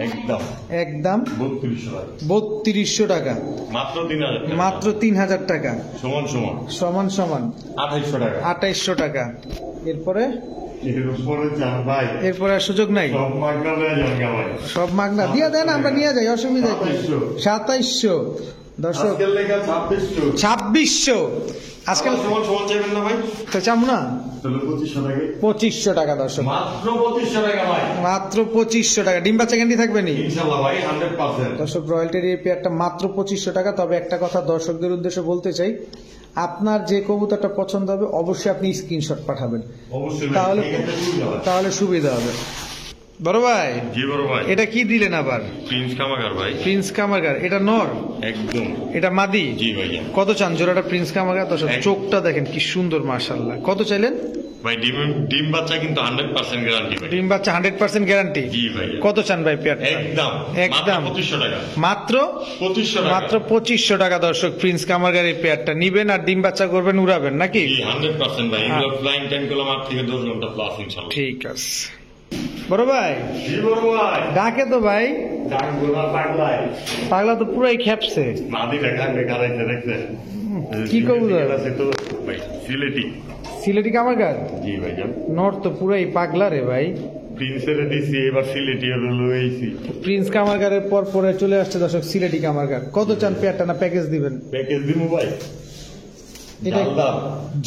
একদম একদম 3200 টাকা, 3200 টাকা, মাত্র 3000 টাকা, মাত্র 3000 টাকা, সমান সমান সমান সমান 2800 টাকা। 2800 টাকা। এরপরে এর উপরে চান ভাই, এরপরে আর সুযোগ নাই, সব মাগনা হয়ে যাবে ভাই। সব মাগনা দিয়ে দেন, আমরা নিয়ে যাই, অসুবিধা কি? 2700 দর্শক, আজকের লেগে 2600। 2600 আজকাল সমান সমান চাইবেন না ভাই? তো চাম না, তাহলে 2500 টাকা, 2500 টাকা দর্শক, মাত্র 2500 টাকা ভাই। মাত্র 2500 টাকা। ডিম বাচ্চা ক্যান্ডি থাকবে নি ইনশাআল্লাহ ভাই, 100%। দর্শক? রয়্যালটির এই পেয়ারটা মাত্র 2500 টাকা। তবে একটা কথা দর্শকদের উদ্দেশ্যে বলতে চাই, আপনার যে কবুতরটা পছন্দ হবে অবশ্যই আপনি স্ক্রিনশট পাঠাবেন, অবশ্যই ভাই, তাহলে এই একটা সুবিধা হয়। তাহলে সুবিধা হবে। বড় ভাই, জি বড় ভাই, এটা কি দিলেন আবার? প্রিন্স কামাগার ভাই, প্রিন্স কামারগার। এটা নর, একদম। এটা মাদি। জি ভাইয়া। কত চান জোড়াটা প্রিন্স কামারগার দর্শক? এক- চোখটা দেখেন কি সুন্দর, মাশাআল্লাহ। কত চাইলেন? ভাই ডিম বাচ্চা কিন্তু 100% গ্যারান্টি ভাই। ডিম বাচ্চা 100% গ্যারান্টি। জি ভাইয়া। কত চান ভাই পেয়ারটা? একদম একদম। মাত্র 2500 টাকা, মাত্র 2500 টাকা, মাত্র 2500 টাকা দর্শক। প্রিন্স কামারগার এই পেয়ারটা নিবেন আর ডিম বাচ্চা করবেন, উড়াবেন নাকি? জি 100% ভাই। এগুলো ফ্লাইং টাইম গুলো মাত্র থেকে 10 ঘন্টা প্লাস ইনশাআল্লাহ। ঠিক আছে বড় ভাই, জি বড় ভাই, ডাকে তো ভাই, ডাক গোলা পাগলাই, পাগলা তো পুরাই খেপছে। মাদি দেখা দেখাইতে দেখছেন কি কবুতর? আছে তো ভাই, সিলেটি। সিলেটি কামারগার জি ভাইজান, নর তো পুরাই পাগলা রে ভাই। প্রিন্সের দিছি, এবার সিলেটি হলো লইছি। প্রিন্স কামারগারের পর পরে চলে আসছে দর্শক সিলেটি কামারগার। কত চান পেয়ারটা, না প্যাকেজ দিবেন? প্যাকেজ দিমু ভাই, এটা জালদার।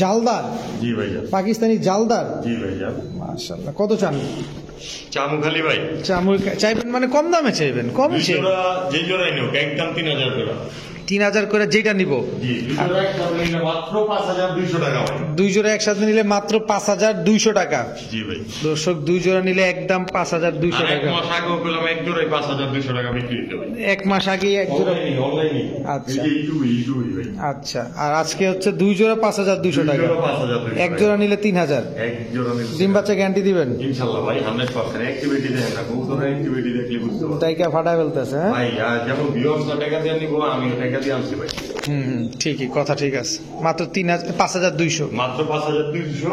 জালদার, জি ভাইজান, পাকিস্তানি জালদার। জি ভাইজান। মাশাআল্লাহ, কত চান? চামুখালি ভাই, চামুর চাইবেন মানে কম দামে চাইবেন? কম দুই জোড়া যে জোড়াই নিও একদম 3000 টাকা। 3000 করে যেটা নিব। জি, দুই জোড়া একসাথে নিলে মাত্র 5200 টাকা ভাই। দুই জোড়া একসাথে নিলে মাত্র 5200 টাকা জি ভাই। দর্শক। দুই জোড়া নিলে একদম 5200 আর এক টাকা। মাস আগেও পেলাম এক জোড়াই 5200 টাকা বিক্রি হতে ভাই। এক মাস আগে এক জোড়া। অনলাইনে। আচ্ছা। এই যে ইউই ভাই। আচ্ছা, আর আজকে হচ্ছে দুই জোড়া 5200 টাকা। দুই জোড়া 5200 এক জোড়া নিলে 3000। এক জোড়া নিলে ডিম বাচ্চা গ্যারান্টি দিবেন? ইনশাআল্লাহ ভাই 100%। অ্যাক্টিভিটি দেখেন না, কবুতরের অ্যাক্টিভিটি দেখলে বুঝতে পারবেন। তাইকা ফাটা ফেলতেছে, হ্যাঁ? ভাই যেমন ভিউয়ার্সরা টাকা দিয়ে নিব, আমি টাকা দিয়ে আনছি ভাই। ঠিকই কথা, ঠিক আছে। মাত্র 5200। মাত্র 5200,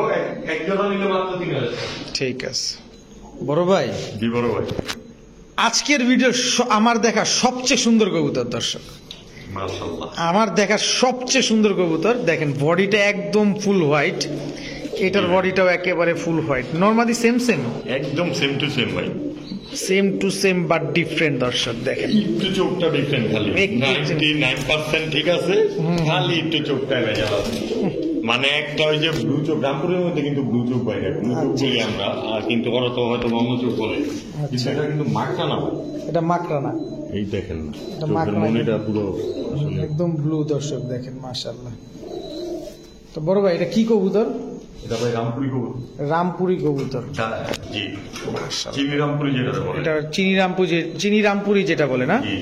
এক জোড়া নিলে মাত্র 3000 টাকা। ঠিক আছে বড় ভাই, জি বড় ভাই, আজকের ভিডিও আমার দেখা সবচেয়ে সুন্দর কবুতর দর্শক, মাশাআল্লাহ। আমার দেখা সবচেয়ে সুন্দর কবুতর। দেখেন বডিটা একদম ফুল হোয়াইট, এটার বডিটাও একেবারে ফুল হোয়াইট। নরমালি সেম সেম, একদম সেম টু সেম ভাই, same to same but different দর্শক। দেখেন একটু চোখটা ডিফারেন্ট, খালি একটু 99% ঠিক আছে, খালি একটু চোখটা ভেজা আছে। মানে একটা ওই যে ব্লু চোখ, রামপুরের মধ্যে কিন্তু ব্লু চোখ বাইরে, ব্লু চোখ বলি আমরা, আর কিন্তু ওরা তো হয়তো অন্য চোখ বলে, কিন্তু এটা কিন্তু মাখটা না ভাই। এটা মাকড়া না, এই দেখেন না, এটা চোখের মাখনা। মনিটা পুরো আসলে একদম ব্লু দর্শক, দেখেন মাশাআল্লাহ। তো বড় ভাই, এটা কি কবুতর? এটা ভাই রামপুরি কবুতর। রামপুরি কবুতর, জি, চিনি রামপুরি যেটা বলে। এটা চিনি রামপুরি যেটা বলে না, জি।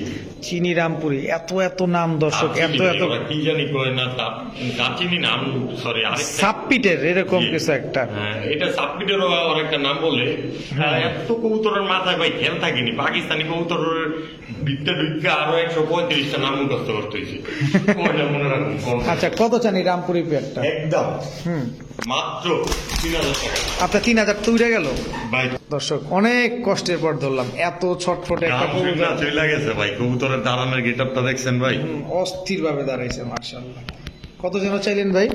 চিনি রামপুরি। এত এত নাম দর্শক, এত এত কি জানি কয় না, চিনি নাম, সরি সাবপিটের এরকম কিছু একটা। এটা সাবপিটেরও আরেকটা নাম বলে। এত কবুতরের মাথায় ভাই খেয়াল থাকেনি, পাকিস্তানি কবুতরের বিদ্যা ঢুকে আরো 135টা নাম মুখস্থ করতে হয়েছে। কয়টা মনে রাখুন। আচ্ছা, কত চান এই রামপুরি পেয়ারটা? একদম হুম, মাত্র 3000 টাকা। আপনার 3000 তো উঠে গেল ভাই দর্শক। অনেক কষ্টের পর ধরলাম, এত ছটফটে একটা দাম কবুতর। চলে গেছে ভাই, কবুতরের দাঁড়ানোর গেটআপটা দেখছেন ভাই? অস্থির ভাবে দাঁড়াইছে মাশাআল্লাহ। কত যেন চাইলেন ভাই?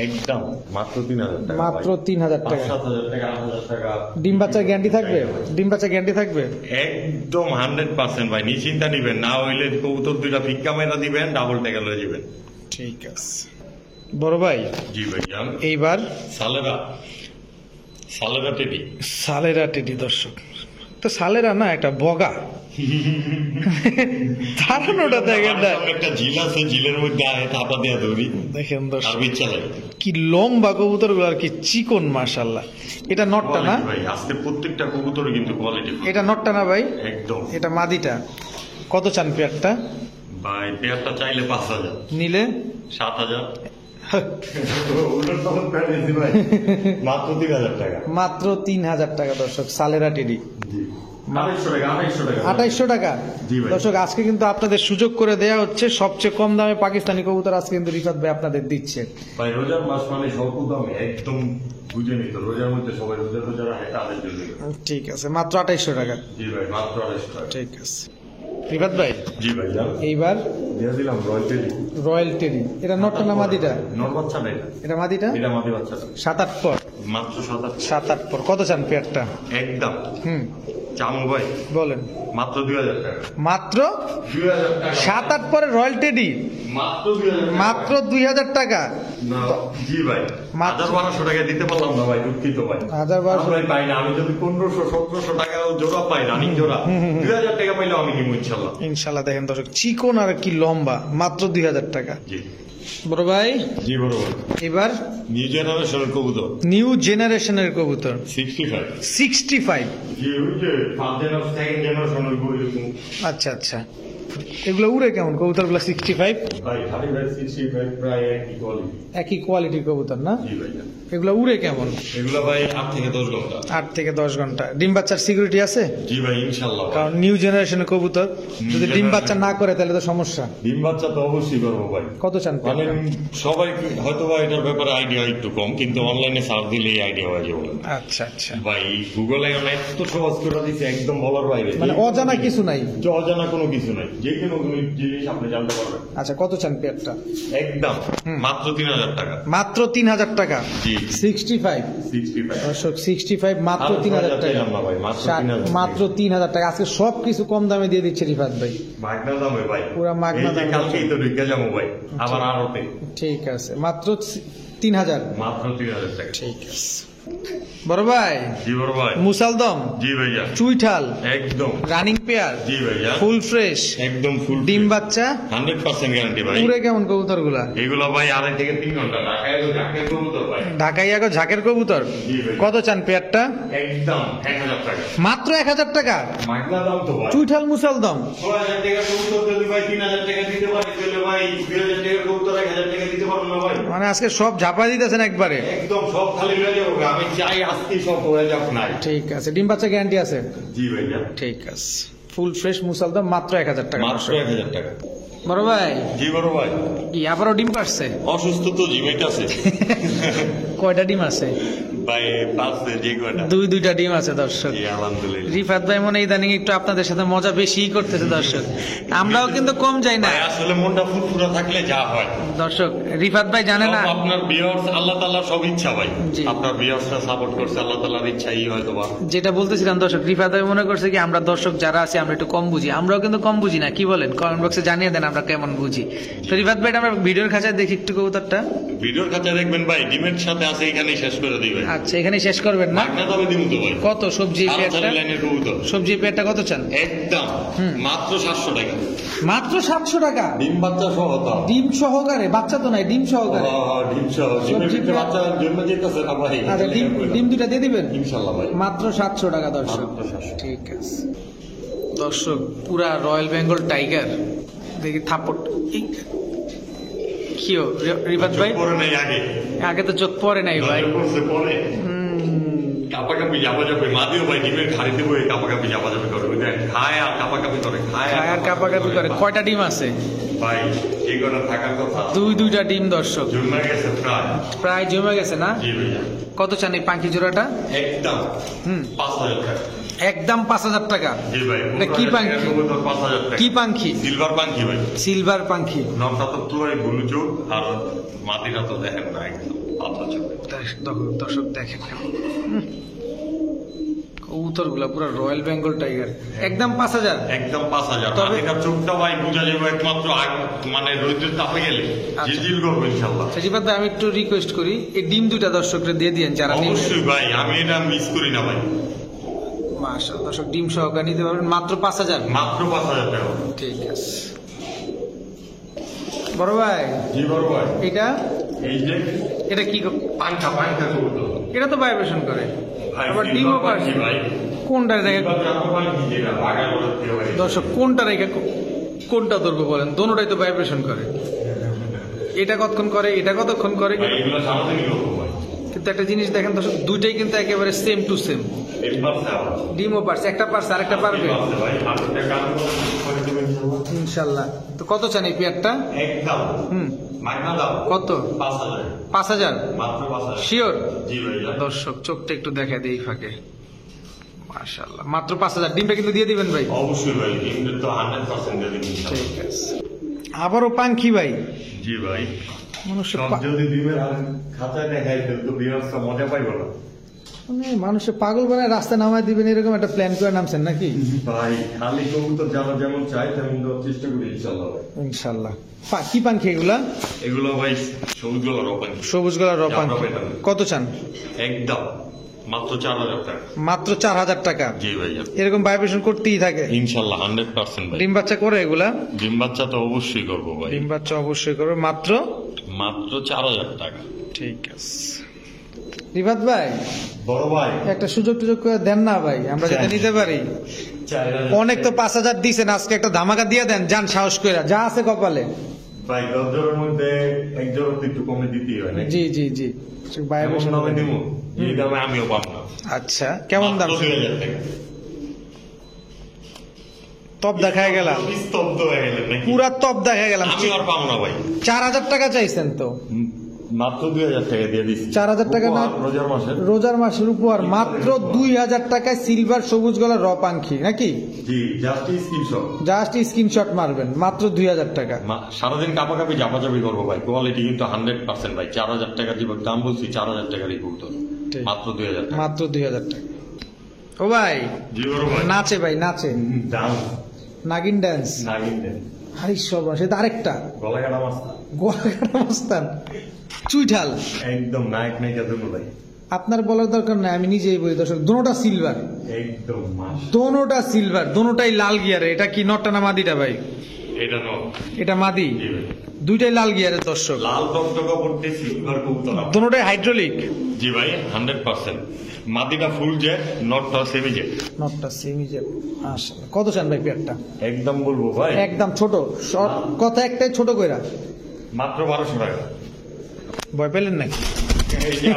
একদম মাত্র 3000 টাকা। মাত্র 3000 টাকা। 7,000 টাকা, 8,000 টাকা। ডিম বাচ্চার গ্যারান্টি থাকবে? ডিম বাচ্চার গ্যারান্টি থাকবে? একদম 100% ভাই, নিশ্চিন্তা নিবেন না। হইলে কবুতর দুইটা ফিক্কা মেরা দিবেন, ডাবল টাকা লয়ে দিবেন। ঠিক আছে বড় ভাই। জি ভাই জান। এইবার সালেরা টেডি। সালেরা টেডি দর্শক, তো সালেরা না, একটা বগা ধারণাটা দেখেন না, একটা ঝিল আছে, ঝিলের মধ্যে আয় থাপা দেয়া দৌড়ি দেখেন আর দর্শক বিচ্ছা লাগে। কি লম্বা কবুতর গুলো, আর কি চিকন মাশাআল্লাহ। এটা নটটা না? ভাই আজকে প্রত্যেকটা কবুতরে কিন্তু কোয়ালিটি। এটা নটটা না ভাই? একদম। এটা মাদিটা। কত চান পেয়ারটা? ভাই পেয়ারটা চাইলে 5000, নিলে 7000। মাত্র 3000 টাকা। মাত্র 3000 টাকা দর্শক, সালেরা টেডি। 2800 টাকা। 2800 টাকা জি ভাই। দর্শক, আজকে কিন্তু আপনাদের সুযোগ করে দেয়া হচ্ছে সবচেয়ে কম দামে পাকিস্তানি কবুতর। আজকে কিন্তু রিফাত ভাই আপনাদের দিচ্ছে। ভাই রোজার মাস মানে স্বল্প দামে একদম বুঝে নিত। রোজার মধ্যে সবাই রোজা রাখে, তাদের জন্য। ঠিক আছে, মাত্র 2800 টাকা। জি ভাই মাত্র 2800 টাকা। ঠিক আছে রিফাত ভাই। জি ভাই জান। এইবার দিয়ে দিলাম রয়্যাল টেডি। এটা নটটা না মাদিটা? নর বাচ্চাটা এটা। এটা মাদিটা? এটা মাদি বাচ্চাটা। 7-8 পর। মাত্র 7,000। 7-8 পর। কত চান পেয়ারটা? একদম হুম, চামু ভাই বলেন। মাত্র 2000 টাকা। মাত্র 2000 টাকা। 7-8 পরে রয়্যাল টেডি মাত্র 2000 টাকা। মাত্র 2000 টাকা। না, জি ভাই মাত্র 1200 টাকা দিতে পারলাম না ভাই, দুঃখিত ভাই। 1200 আমরাই পাই না। আমি যদি 1500-1700 টাকা জোড়া পাই, রানিং জোড়া, 2000 টাকা পাইলেও আমি নিবো ইনশাল্লাহ। ইনশাল্লাহ। দেখেন দর্শক, চিকন আর কি লম্বা, মাত্র 2000 টাকা। জি বড় ভাই জি বরাবর। এবার নিউ জেনারেশনের কবুতর নিউ জেনারেশনের কবুতর 65। 65। জি ওই যে ফার্স্ট জেনারেশন, সেকেন্ড জেনারেশনের কবুতর। আচ্ছা আচ্ছা, এগুলো উড়ে কেমন কবুতরগুলো? 65 ভাই 65 প্রায় একই কোয়ালিটি। একই কোয়ালিটির কবুতর না? জি ভাই। এগুলো উড়ে কেমন? এগুলা ভাই 8 থেকে 10 ঘন্টা। 8 থেকে 10 ঘন্টা। ডিম বাচ্চার সিকিউরিটি আছে? জি ভাই ইনশাল্লাহ। কারণ নিউ জেনারেশনের কবুতর যদি ডিম বাচ্চা না করে তাহলে তো সমস্যা। ডিম বাচ্চা তো অবশ্যই করবো ভাই। কত চান? মানে সবাই হয়তো বা এটার ব্যাপারে আইডিয়া একটু কম, কিন্তু অনলাইনে সার্চ দিলেই আইডিয়া হয়ে যাবে। আচ্ছা আচ্ছা, ভাই গুগলে এত সহজ করে দিচ্ছে, একদম বলার বাইরে। মানে অজানা কিছু নাই? অজানা কোনো কিছু নাই, যে কোনো জিনিস আপনি জানতে পারবেন। আচ্ছা, কত চান পেয়ারটা? একদম মাত্র 3000 টাকা। মাত্র 3000 টাকা। জি 65 65। দর্শক, 65 মাত্র 3000 টাকা। চাইলাম না ভাই, মাত্র 3000 মাত্র 3000 টাকা। আজকে সবকিছু কম দামে দিয়ে দিচ্ছে রিফাত ভাই। মাগনা দামে ভাই, পুরা মাগনা এই যে দামে। কালকেই তো ঢুকে যাবো ভাই, আবার আরতে। ঠিক আছে, মাত্র 3000। মাত্র 3000 টাকা। ঠিক আছে বড় ভাই। জি বড় ভাই। মুসালদম, জি ভাইয়া। চুইঠাল, একদম রানিং পেয়ার, জি ভাইয়া। ফুল ফ্রেশ, একদম ফুল ডিম বাচ্চা, 100% গ্যারান্টি ভাই। উড়ে কেমন কবুতর গুলা? এগুলো ভাই 2.5 থেকে 3 ঘন্টা ঢাকায় ঢাকায় কবুতর ভাই। ঢাকাই আগো ঝাঁকের কবুতর। জি ভাই। কত চান পেয়ারটা? একদম 1000 টাকা। মাত্র 1000 টাকা। মাগনা দাম তো ভাই। চুইঠাল মুসালদম 6000 টাকা কবুতর যদি ভাই 3000 টাকা দিতে পারি, তাহলে ভাই 2000 টাকা কবুতর 1000 টাকা দিতে পারবো না ভাই। মানে আজকে সব ঝাপা দিতেছেন একবারে। একদম সব খালি হয়ে যাবো, আমি চাই আজকে সব হয়ে যাক নাই। ঠিক আছে, ডিম বাচ্চা গ্যারান্টি আছে? জি ভাইয়া। ঠিক আছে, ফুল ফ্রেশ মুসালদম মাত্র 1000 টাকা। মাত্র 1000 টাকা। বড় ভাই জি বড় ভাই। কি আবারও ডিম পারছে? অসুস্থ তো জিমেট আছে কয়টা ডিম আছে? ভাই পাঁচে যে কয়টা। দুইটা ডিম আছে দর্শক। জি আলহামদুলিল্লাহ। রিফাত ভাই মনে ইদানিং একটু আপনাদের সাথে মজা বেশি করতেছে দর্শক। আমরাও কিন্তু কম যাই না ভাই আসলে মনটা ফুরফুরা থাকলে যা হয় দর্শক। রিফাত ভাই জানে না, সব আপনার ভিউয়ার্স, আল্লাহ তাআলার সব ইচ্ছা ভাই। জি। আপনার ভিউয়ার্সরা সাপোর্ট করছে, আল্লাহ তাআলার ইচ্ছাই হয়তো বা। যেটা বলতেছিলাম দর্শক, রিফাত ভাই মনে করছে কি আমরা দর্শক যারা আছি আমরা একটু কম বুঝি। আমরাও কিন্তু কম বুঝি না, কি বলেন? কমেন্ট বক্সে জানিয়ে দেন আমরা কেমন বুঝি। তো রিফাত ভাই, এটা আমরা ভিডিওর খাঁচায় দেখি একটু কবুতরটা। ভিডিওর কাছে দেখবেন ভাই, ডিমের সাথে আছে, এখানেই শেষ করে দিবেন। আচ্ছা, এখানে শেষ করবেন না? মাগনা দামে দিমু তো ভাই। কত সবজি পেয়ারটা? লাইনের কবুতর সবজি পেয়ারটা কত চান? একদম মাত্র 700 টাকা। মাত্র 700 টাকা? ডিম বাচ্চা সহ তো। ডিম সহকারে? বাচ্চা তো নাই, ডিম সহকারে। ডিম সহ। ডিমের সবজি ভিতরে বাচ্চা জন্ম যেতেছে না ভাই। আচ্ছা, ডিম দুটা দিয়ে দিবেন ইনশাআল্লাহ ভাই। মাত্র 700 টাকা দর্শক। মাত্র 700। ঠিক আছে দর্শক, পুরা রয়্যাল বেঙ্গল টাইগার দেখি থাপড়। কি রিফাত ভাই, পরে নাই আগে। আগে তো চোখ পড়ে নাই ভাই। পরে কাপাকাপি যাবা যাবে মাদিও ভাই, ডিমের খাড়িতে বই কাপাকাপি যাবা যাবে করে। ওই দেখ খায় আর কাপাকাপি করে, খায় আর কাপাকাপি করে। কয়টা ডিম আছে ভাই? এই কটা থাকার কথা। দুইটা ডিম দর্শক, জন্মে গেছে প্রায় জমে গেছে না? জি ভাইয়া। কত চান এই পাঙ্কি জোড়াটা? একদম 5000 টাকা। একদম 5000 টাকা? জি ভাই। এটা কি পাঙ্কি? 5000 টাকা। কি পাঙ্কি? সিলভার পাঙ্কি ভাই। সিলভার পাঙ্কি। নটটা তো পুরোই ব্লু চোখ, আর মাটিটা তো দেখেন না, একদম পাতলা চোখ। দর্শক দেখেন কবুতর গুলা পুরো রয়্যাল বেঙ্গল টাইগার। একদম 5000? একদম 5000। তবে মাটিটার চোখটা ভাই বোঝা যাবে একমাত্র মানে রোদের তাপে গেলে জিজিল করবো ইনশাল্লাহ। সজিবাদ ভাই, আমি একটু রিকোয়েস্ট করি, এই ডিম দুটা দর্শকরা দিয়ে দিয়েন যারা নিবে। অবশ্যই ভাই, আমি এটা মিস করি না ভাই। মাশাআল্লাহ দর্শক, ডিম সহকারে নিতে পারবেন মাত্র 5000? মাত্র 5000 টাকা। ঠিক আছে বড় ভাই। জি বড় ভাই। এটা এই যে এটা কি? পাঙ্খা কবুতর। এটা তো ভাইব্রেশন করে, ভাই আবার ডিমও পাচ্ছি ভাই। কোনটা রেখে দর্শক, কোনটা রেখে কোনটা ধরবো বলেন? দোনোটাই তো ভাইব্রেশন করে। এটা কতক্ষণ করে, এটা কতক্ষণ করে? ভাই এগুলো সারাদিনই করবো ভাই। কিন্তু একটা জিনিস দেখেন দর্শক, দুইটাই কিন্তু একেবারে সেম টু সেম। ডিমও পারছে, একটা পারছে, আরেকটা পারবে ইনশাল্লাহ। তো কত চান এই পেয়ারটা? একদম মাগনা দাম। কত? 5000। 5000? মাত্র 5000। শিওর? জি ভাইয়া। দর্শক চোখটা একটু দেখা দেই ফাঁকে। মাশাআল্লাহ, মাত্র 5000। ডিমটা কিন্তু দিয়ে দিবেন ভাই? অবশ্যই ভাই, ডিমটা তো 100% দিয়ে দিন ইনশাআল্লাহ। ঠিক আছে। আবারও পাঙ্খি ভাই। জি ভাই। মানুষের সব যদি ডিমের খাঁচায় দেখাই তো বিয়ারটা মজা পাইবো না। মানুষের পাগল বানায় রাস্তা নামায় দিবেন, এরকম একটা প্ল্যান করে নামছেন নাকি? ভাই খালি কবুতর যারা যেমন চাই তেমন দেওয়ার চেষ্টা করি ইনশাআল্লাহ। ইনশাআল্লাহ। কি পাঙ্খি এগুলা? এগুলো ভাই সবুজ গলার রপাঙ্কি। সবুজ গলার রপাঙ্কি। কত চান? একদম মাত্র 4000 টাকা। মাত্র 4000 টাকা? জি ভাইয়া। এরকম ভাইব্রেশন করতেই থাকে ইনশাআল্লাহ 100% ভাই। ডিম বাচ্চা করে এগুলা? ডিম বাচ্চা তো অবশ্যই করবো ভাই। ডিম বাচ্চা অবশ্যই করবে। মাত্র 4000 টাকা। ঠিক আছে রিফাত ভাই, বড় ভাই একটা সুযোগ করে দেন না ভাই, আমরা যাতে নিতে পারি। অনেক তো 5000 দিয়েছেন, আজকে একটা ধামাকা দিয়ে দেন, যান সাহস করে, যা আছে কপালে। ভাই 10 জোড়ার মধ্যে এক জোড়া তো একটু কমে দিতেই হয় নাকি? জি জি জি। এমন দামে দিব, এই দামে আমিও পাবো না। আচ্ছা, কেমন দাম? মাত্র 2000 টাকা। টপ দেখায় গেলাম, স্তব্ধ হয়ে গেলেন নাকি? পুরা টপ দেখা গেলাম। আমি আর পাবো না ভাই। 4000 টাকা চাইছেন তো? মাত্র 2000 টাকা দিয়ে দিচ্ছি। 4000 টাকা না? রোজার মাসে। রোজার মাসের উপহার মাত্র 2000 টাকায় সিলভার সবুজ গলার র পাঙ্খি নাকি? জি, জাস্ট স্ক্রিনশট। জাস্ট স্ক্রিনশট মারবেন, মাত্র 2000 টাকা। সারাদিন কাপাকাপি জাপাজাপি করবো ভাই, কোয়ালিটি কিন্তু 100% ভাই। 4000 টাকা দিব, দাম বলছি 4000 টাকারই কবুতর। ঠিক। মাত্র 2000 টাকা। মাত্র 2000 টাকা। ও ভাই জি বড় ভাই। নাচে ভাই, নাচে দাম নাগিন ড্যান্স। নাগিন দেন। হাই সব সেটা আরেকটা গলা কাটা মাস্তা। গোয়াঘাটা মস্তান চুইঠাল। একদম নায়ক নায়িকা দুটো ভাই। আপনার বলার দরকার নাই, আমি নিজেই বলি দর্শক, দোনোটা সিলভার, একদম মাস। দোনোটা সিলভার, দোনোটাই লাল গিয়ারে। এটা কি নটটা না মাদিটা ভাই? এটা নো। এটা মাদি। জি ভাই। দুইটাই লাল গিয়ারের দর্শক, লাল টকটকা পড়তে সিলভার কবুতর। দোনোটাই হাইড্রোলিক। জি ভাই 100%। মাটিটা ফুল জেট, নটটা সেমি জেট। নটটা সেমি জেট। আসলে কত চান ভাই পেয়ারটা? একদম বলবো ভাই, একদম ছোট কথা একটাই, ছোট কইরা মাত্র 1200 টাকা। ভয় পেলেন নাকি? এই যে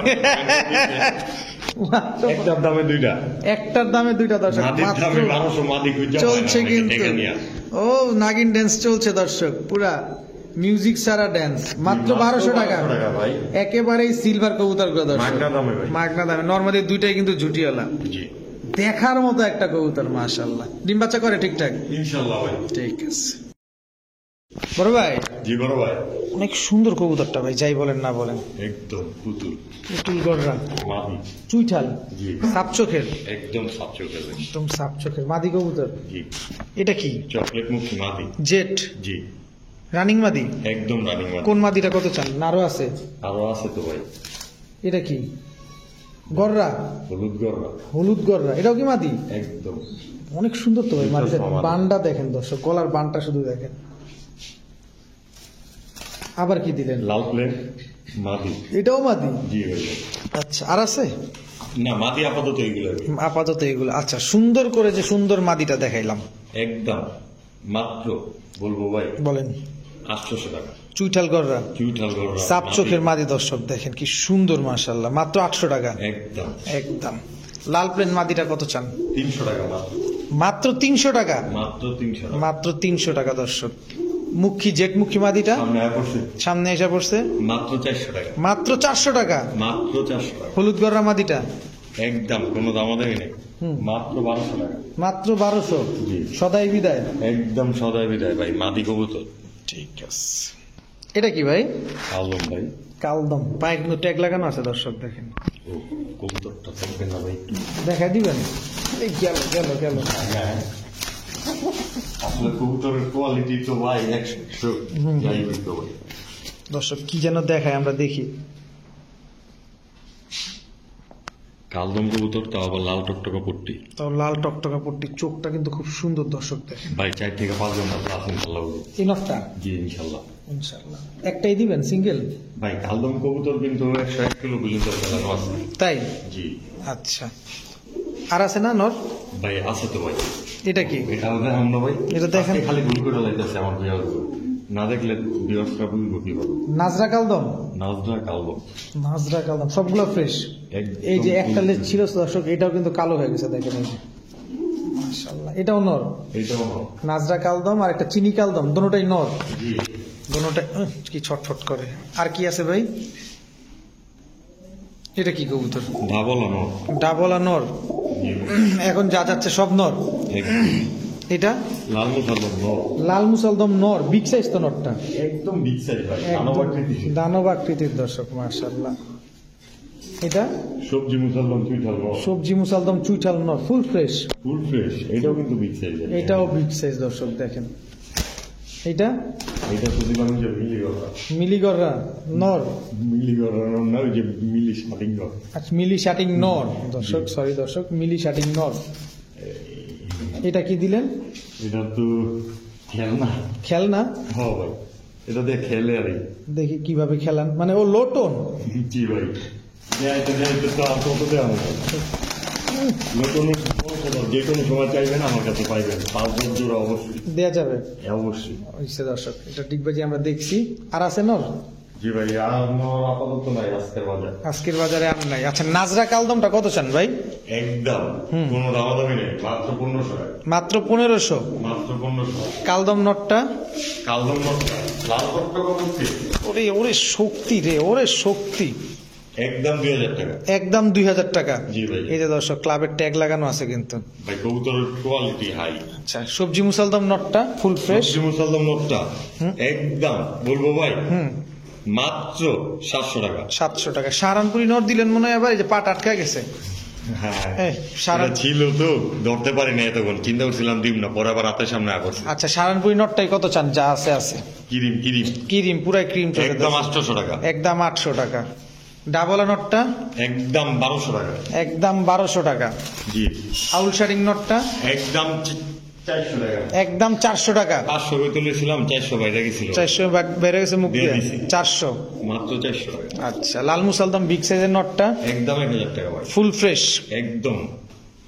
আপনি একটার দামে দুইটা। একটার দামে দুইটা দর্শক, মাটির মাত্র দামে 1200 মাটি খুঁজে চলছে কিন্তু। ও নাগিন ড্যান্স চলছে দর্শক, পুরা মিউজিক সারা ড্যান্স। মাত্র 1200 টাকা ভাই। একেবারেই সিলভার কবুতর গুলো দর্শক, মাগনা দামে ভাই। মাগনা দামে। নরমালি দুইটাই কিন্তু জুটিওয়ালা, জি দেখার মতো একটা কবুতর। মাশাআল্লাহ, ডিম বাচ্চা করে ঠিকঠাক? ইনশাআল্লাহ ভাই। ঠিক আছে বড় ভাই। জি বড় ভাই। অনেক সুন্দর কবুতরটা ভাই, যাই বলেন না বলেন। একদম পুতুল পুতুল গড়রা মাদি। চুইঠাল, জি সাপ চোখের, একদম সাপ চোখের ভাই। একদম সাপ চোখের মাদি কবুতর। জি এটা কি? চকলেট মুখী মাদি। জেট। জি রানিং মাদি? একদম রানিং মাদি। কোন মাদিটা কত চান? আরো আছে? আরো আছে তো ভাই। এটা কি গররা? হলুদ গররা। হলুদ গররা, এটাও কি মাদি? একদম অনেক সুন্দর তো ভাই মাদিটা। সমান। বানটা দেখেন দর্শক, গলার বানটা শুধু দেখেন। আবার কি দিলেন? লাল প্লেন মাদি। এটাও মাদি? জি ভাই। আচ্ছা, আর আছে? না, মাদি আপাতত এইগুলো। আপাতত এগুলো। আচ্ছা, সুন্দর করে যে সুন্দর মাদিটা দেখাইলাম, একদম মাত্র বলবো ভাই বলেন। 800 টাকা। চুইঠাল গররা, চুইঠাল গররা সাপ মাদি। চোখের মাদি দর্শক দেখেন কি সুন্দর, মাশাআল্লাহ। মাত্র 800 টাকা। একদম একদম। লাল প্লেন মাদিটা কত চান? 300 টাকা মাত্র। মাত্র 300 টাকা। মাত্র 300 টাকা। মাত্র 300 টাকা দর্শক। মুখী জেটমুখী মাদিটা সামনে আসছে সামনে এসে পড়ছে মাত্র 400 টাকা। মাত্র 400 টাকা। মাত্র 400 টাকা। হলুদ গররা মাদিটা একদম কোনো দামাদামি নেই। হুম। মাত্র 1200 টাকা। মাত্র 1200। জি। সদাই বিদায়। একদম সদাই বিদায় ভাই, মাদি কবুতর। ঠিক আছে। এটা কি ভাই? আলম ভাই। কালদম। পায়ে কিন্তু ট্যাগ লাগানো আছে দর্শক দেখেন। ও কবুতরটা দেখবেন না ভাই একটু? দেখা দিবেন? এই গেল গেল গেল। হ্যাঁ। আসলে কবুতরের কোয়ালিটি তো ভাই 100 যাই হইতো ভাই। দর্শক কি যেন দেখায়, আমরা দেখি। কালদম কবুতর, তাও আবার লাল টকটকা পট্টি। তাও লাল টকটকা পট্টি, চোখটা কিন্তু খুব সুন্দর দর্শক দেখেন। ভাই 4 থেকে 5 ঘন্টা ক্লাস ইনশাল্লাহ হবে। ইনফটা? জি ইনশাল্লাহ। ইনশাআল্লাহ। একটাই দিবেন সিঙ্গেল? ভাই কালদম কবুতর কিন্তু 101 কিলো পর্যন্ত ফেলানো আছে। তাই? জি। আচ্ছা, আর আছে না নর? ভাই আছে তো ভাই। এটা কি? এটাও দেখাম না ভাই? এটা দেখেন। আজকে খালি ভুল করে লাইতেছে আমার ভাই। না দেখলে বিয়সটা বুঝবো কি বলো। নাজরা কালদম? নাজরা কালদম। নাজরা কালদম সবগুলো ফ্রেশ। এই যে একটা লেজ ছিল দর্শক, এটাও কিন্তু কালো হয়ে গেছে দেখেন। এই যে মাশাআল্লাহ, এটাও নর। এইটাও না। নাজরা কালদম আর একটা চিনি কালদম, দুটোটাই নর। জি। দুটোটাই কি ছটফট করে। আর কি আছে ভাই? এটা কি কবুতর? ডাবল না। ডাবলা নর। জি। এখন যা যাচ্ছে সব নর। একদম। এটা লাল মুসালদম নর। লাল মুসলদম নর, বিগ সাইজ তো নরটা। একদম বিগ সাইজ ভাই, একদম দানবাকৃতি। দানব আকৃতির দর্শক, মাশাআল্লাহ। এটা সবজি মুসালদম চুইঠাল নর। সবজি মুসালদম চুইঠাল নর, ফুল ফ্রেশ। Full fresh. এটাও কিন্তু বিগ সাইজ। এটাও বিগ সাইজ দর্শক দেখেন। এটা এটা তো দিলাম যে মিলি গররা। মিলিগররা নর। মিলি গররা না, ওই যে মিলি শাটিং গর। আচ্ছা, মিলি শাটিং নর দর্শক, সরি দর্শক, মিলি শাটিং নর। এটা কি দিলেন? এটা তো খেলনা। খেলনা? হ্যাঁ ভাই, এটা দিয়ে খেলে আর কি। দেখি কিভাবে খেলান, মানে ও লোটন। জি ভাই। যাইতে যাইতে তো আর কত দেওয়া হবে। নতুন যে কোনো সময় চাইবেন আমার কাছে পাইবেন। 5 জোড়া অবশ্যই দেয়া যাবে? অবশ্যই। হইছে দর্শক, এটা ডিগবাজি আমরা দেখছি। আর আছে নর? জি ভাই, আর নর আপাতত নাই আজকের বাজার। আজকের বাজারে আর নাই। আচ্ছা, নাজরা কালদমটা কত চান ভাই? একদম কোনো দামাদামি নেই, মাত্র 1500 টাকা। মাত্র 1500। মাত্র 1500। কালদম নটটা? কালদম নটটা লাল টকটকা করছে ওরে ওরে শক্তি রে, ওরে শক্তি। একদম 2000 টাকা। একদম 2000 টাকা। জি ভাই। এই যে দর্শক, ক্লাবের ট্যাগ লাগানো আছে কিন্তু। ভাই কবুতরের কোয়ালিটি হাই। আচ্ছা, সবজি মুসালদম নটটা ফুল ফ্রেশ? সবজি মুসালদম নটটা একদম বলবো ভাই মাত্র 700 টাকা। 700 টাকা। সাহারানপুরি নট দিলেন মনে হয়, আবার এই যে পাট আটকা গেছে। হ্যাঁ, এই, সারা- এটা ছিল তো ধরতে পারি না এতক্ষণ, চিন্তা করছিলাম দিব না, পরে আবার হাতের সামনে করছে। আচ্ছা, সাহারানপুরি নটটাই কত চান? যা আছে আছে। কিরিম কিরিম ক্রিম, পুরাই ক্রিম চলে একদম যাচ্ছে। 800 টাকা। একদম 800 টাকা। ডাবলা নটটা? একদম 1200 টাকা। একদম 1200 টাকা। জি। আউল শারিং নটটা? একদম 400 টাকা। একদম 400 টাকা। 500 করে তুলেছিলাম, 400 বাইরে গেছিল। 400 বেড়ে গেছে মুখ দিয়ে। দিয়ে দিছি। 400। মাত্র 400 টাকা। আচ্ছা, লাল মুসালদম বিগ সাইজের নটটা? একদম 1000 টাকা ভাই। Full fresh. একদম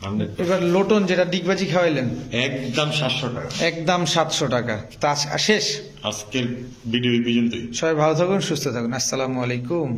100। এবার লোটন যেটা ডিগবাজি খাওয়াইলেন? একদম 700 টাকা। একদম 700 টাকা। তা শেষ। আজকের ভিডিও এই পর্যন্তই। সবাই ভালো থাকুন, সুস্থ থাকুন। আসসালামু আলাইকুম।